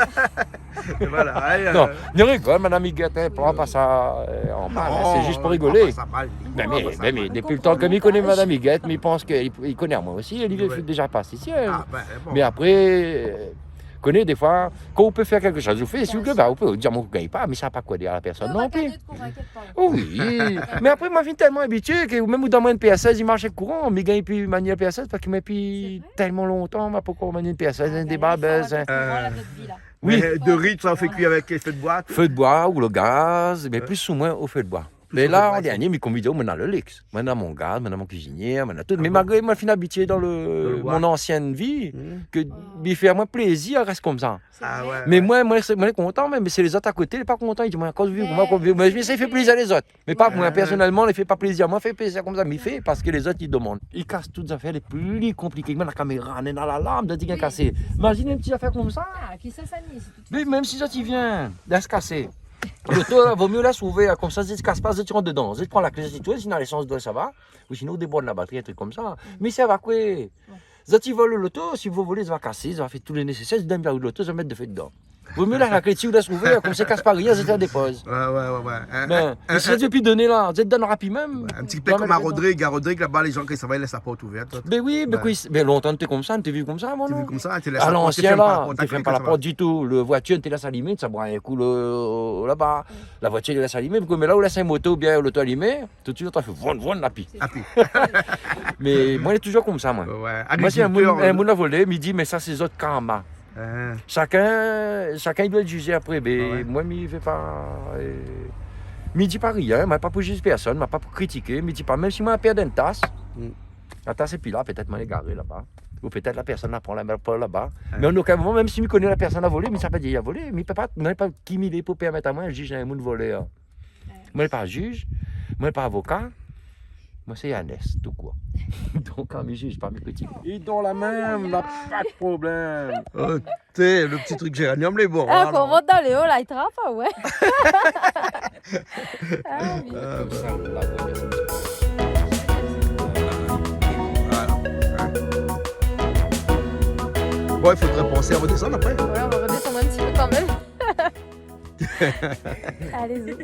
Et voilà. Allez, Non, il rigole, Madame Higuette, elle prend pas ça en mal, hein, c'est juste pour rigoler. Mais depuis le temps que il connaît Madame Higuette, mais il pense qu'il connaît moi aussi, il fait déjà passe ici. Ah, ben, bon. Mais après, connaît des fois, quand on peut faire quelque chose, on fait, s'il vous plaît, on peut dire, moi, je ne gagne pas, mais ça n'a pas quoi dire à la personne non plus. Oui, mais après, moi, je suis tellement habitué que même dans mon PS16, il marche avec courant, mais il gagne plus manuel PS16 parce qu'il m'a depuis tellement longtemps, mais pourquoi manuel PS16, un débat, Oui. Oui. De riz, ça fait cuire avec feu de bois. Feu de bois ou le gaz, mais plus ou moins au feu de bois. Mais là, en dernier, mes convidations, maintenant le luxe. Maintenant mon gaz, maintenant mon cuisinier, maintenant tout. Mais malgré moi, je suis habitué dans mon ancienne vie, que il fait à moi plaisir, reste comme ça. Ah ouais. Mais moi, je suis content, mais c'est les autres à côté, ils sont pas contents. Ils disent, moi, quand je vis, mais ça fait plaisir les autres. Mais pas moi, personnellement, il fait pas plaisir. Moi, il fait plaisir comme ça, mais il fait parce que les autres, ils demandent. Ils cassent toutes les affaires les plus compliquées. Même la caméra, on est dans la lampe, de dire cassé. Imagine une petite affaire comme ça. Mais même si ça, tu viens, laisse casser. L'auto, vaut mieux la sauver, comme ça, si tu ne casses pas, tu rentres dedans. Si tu prends la clé, si tu sinon l'essence doit, ça va. Ou sinon, déborde la batterie, un truc comme ça. Mais ça va quoi? Si tu voles l'auto, si vous volez, ça va casser, ça va faire tout le nécessaire. Si tu donnes l'auto, ça va mettre de feu dedans. Vaut mieux la clé, tu la sauver, comme ça, casse pas rien, ça te la dépose. Ouais. Mais si tu peux donner là, tu te donnes rapide même. Un petit peu comme à Rodrigue. À Rodrigue, là-bas, les gens, quand ils s'en ils laissent la porte ouverte. Mais oui, mais longtemps, tu es comme ça, tu es vu comme ça, moi, Tu non? vu comme ça, tu laisses À la porte, l'ancien, là, tu ne contact fermes avec pas la ça porte du tout. La voiture, tu laisses allumer, ça boit un coup là-bas. La voiture, tu laisse allumer, mais là où laisse un moto ou bien l'auto allumé, tout de suite, tu fais von, la pie. va. Ah, puis. Mais moi, il est toujours comme ça, moi. Ouais. Moi, si un Agriculteur. monde a volé, il dit, mais ça, c'est autres karma. Hein. Chacun, il doit le juger après. Mais Ouais. moi, il ne fait pas. Il ne dit pas rien, il ne pas pour juger personne, il ne pas pour critiquer, il ne dit pas, même si moi, je perds une tasse, la tasse est plus là, peut-être moi, elle est garée là-bas. Ou peut-être la personne la prend là-bas. Mais en aucun moment, même si je connais la personne à voler, mais ça ne veut pas dire qu'il a volé, mais il ne peut pas qui m'il est pour permettre à moi, je juge un monde volé. Moi, je ne suis pas juge, moi, je ne suis pas avocat. Moi, c'est Yannès, tout quoi. Donc, quand je juge, pas mes petits. Et dans la même, pas de problème. Tu sais, le petit truc géranium, les bons. Ah, quand on monte dans les hauts, là, il te rend pas, ouais. Ah, oui. Bon, il faudrait penser à redescendre après. Ouais, on va redescendre un petit peu quand même. Allez-y.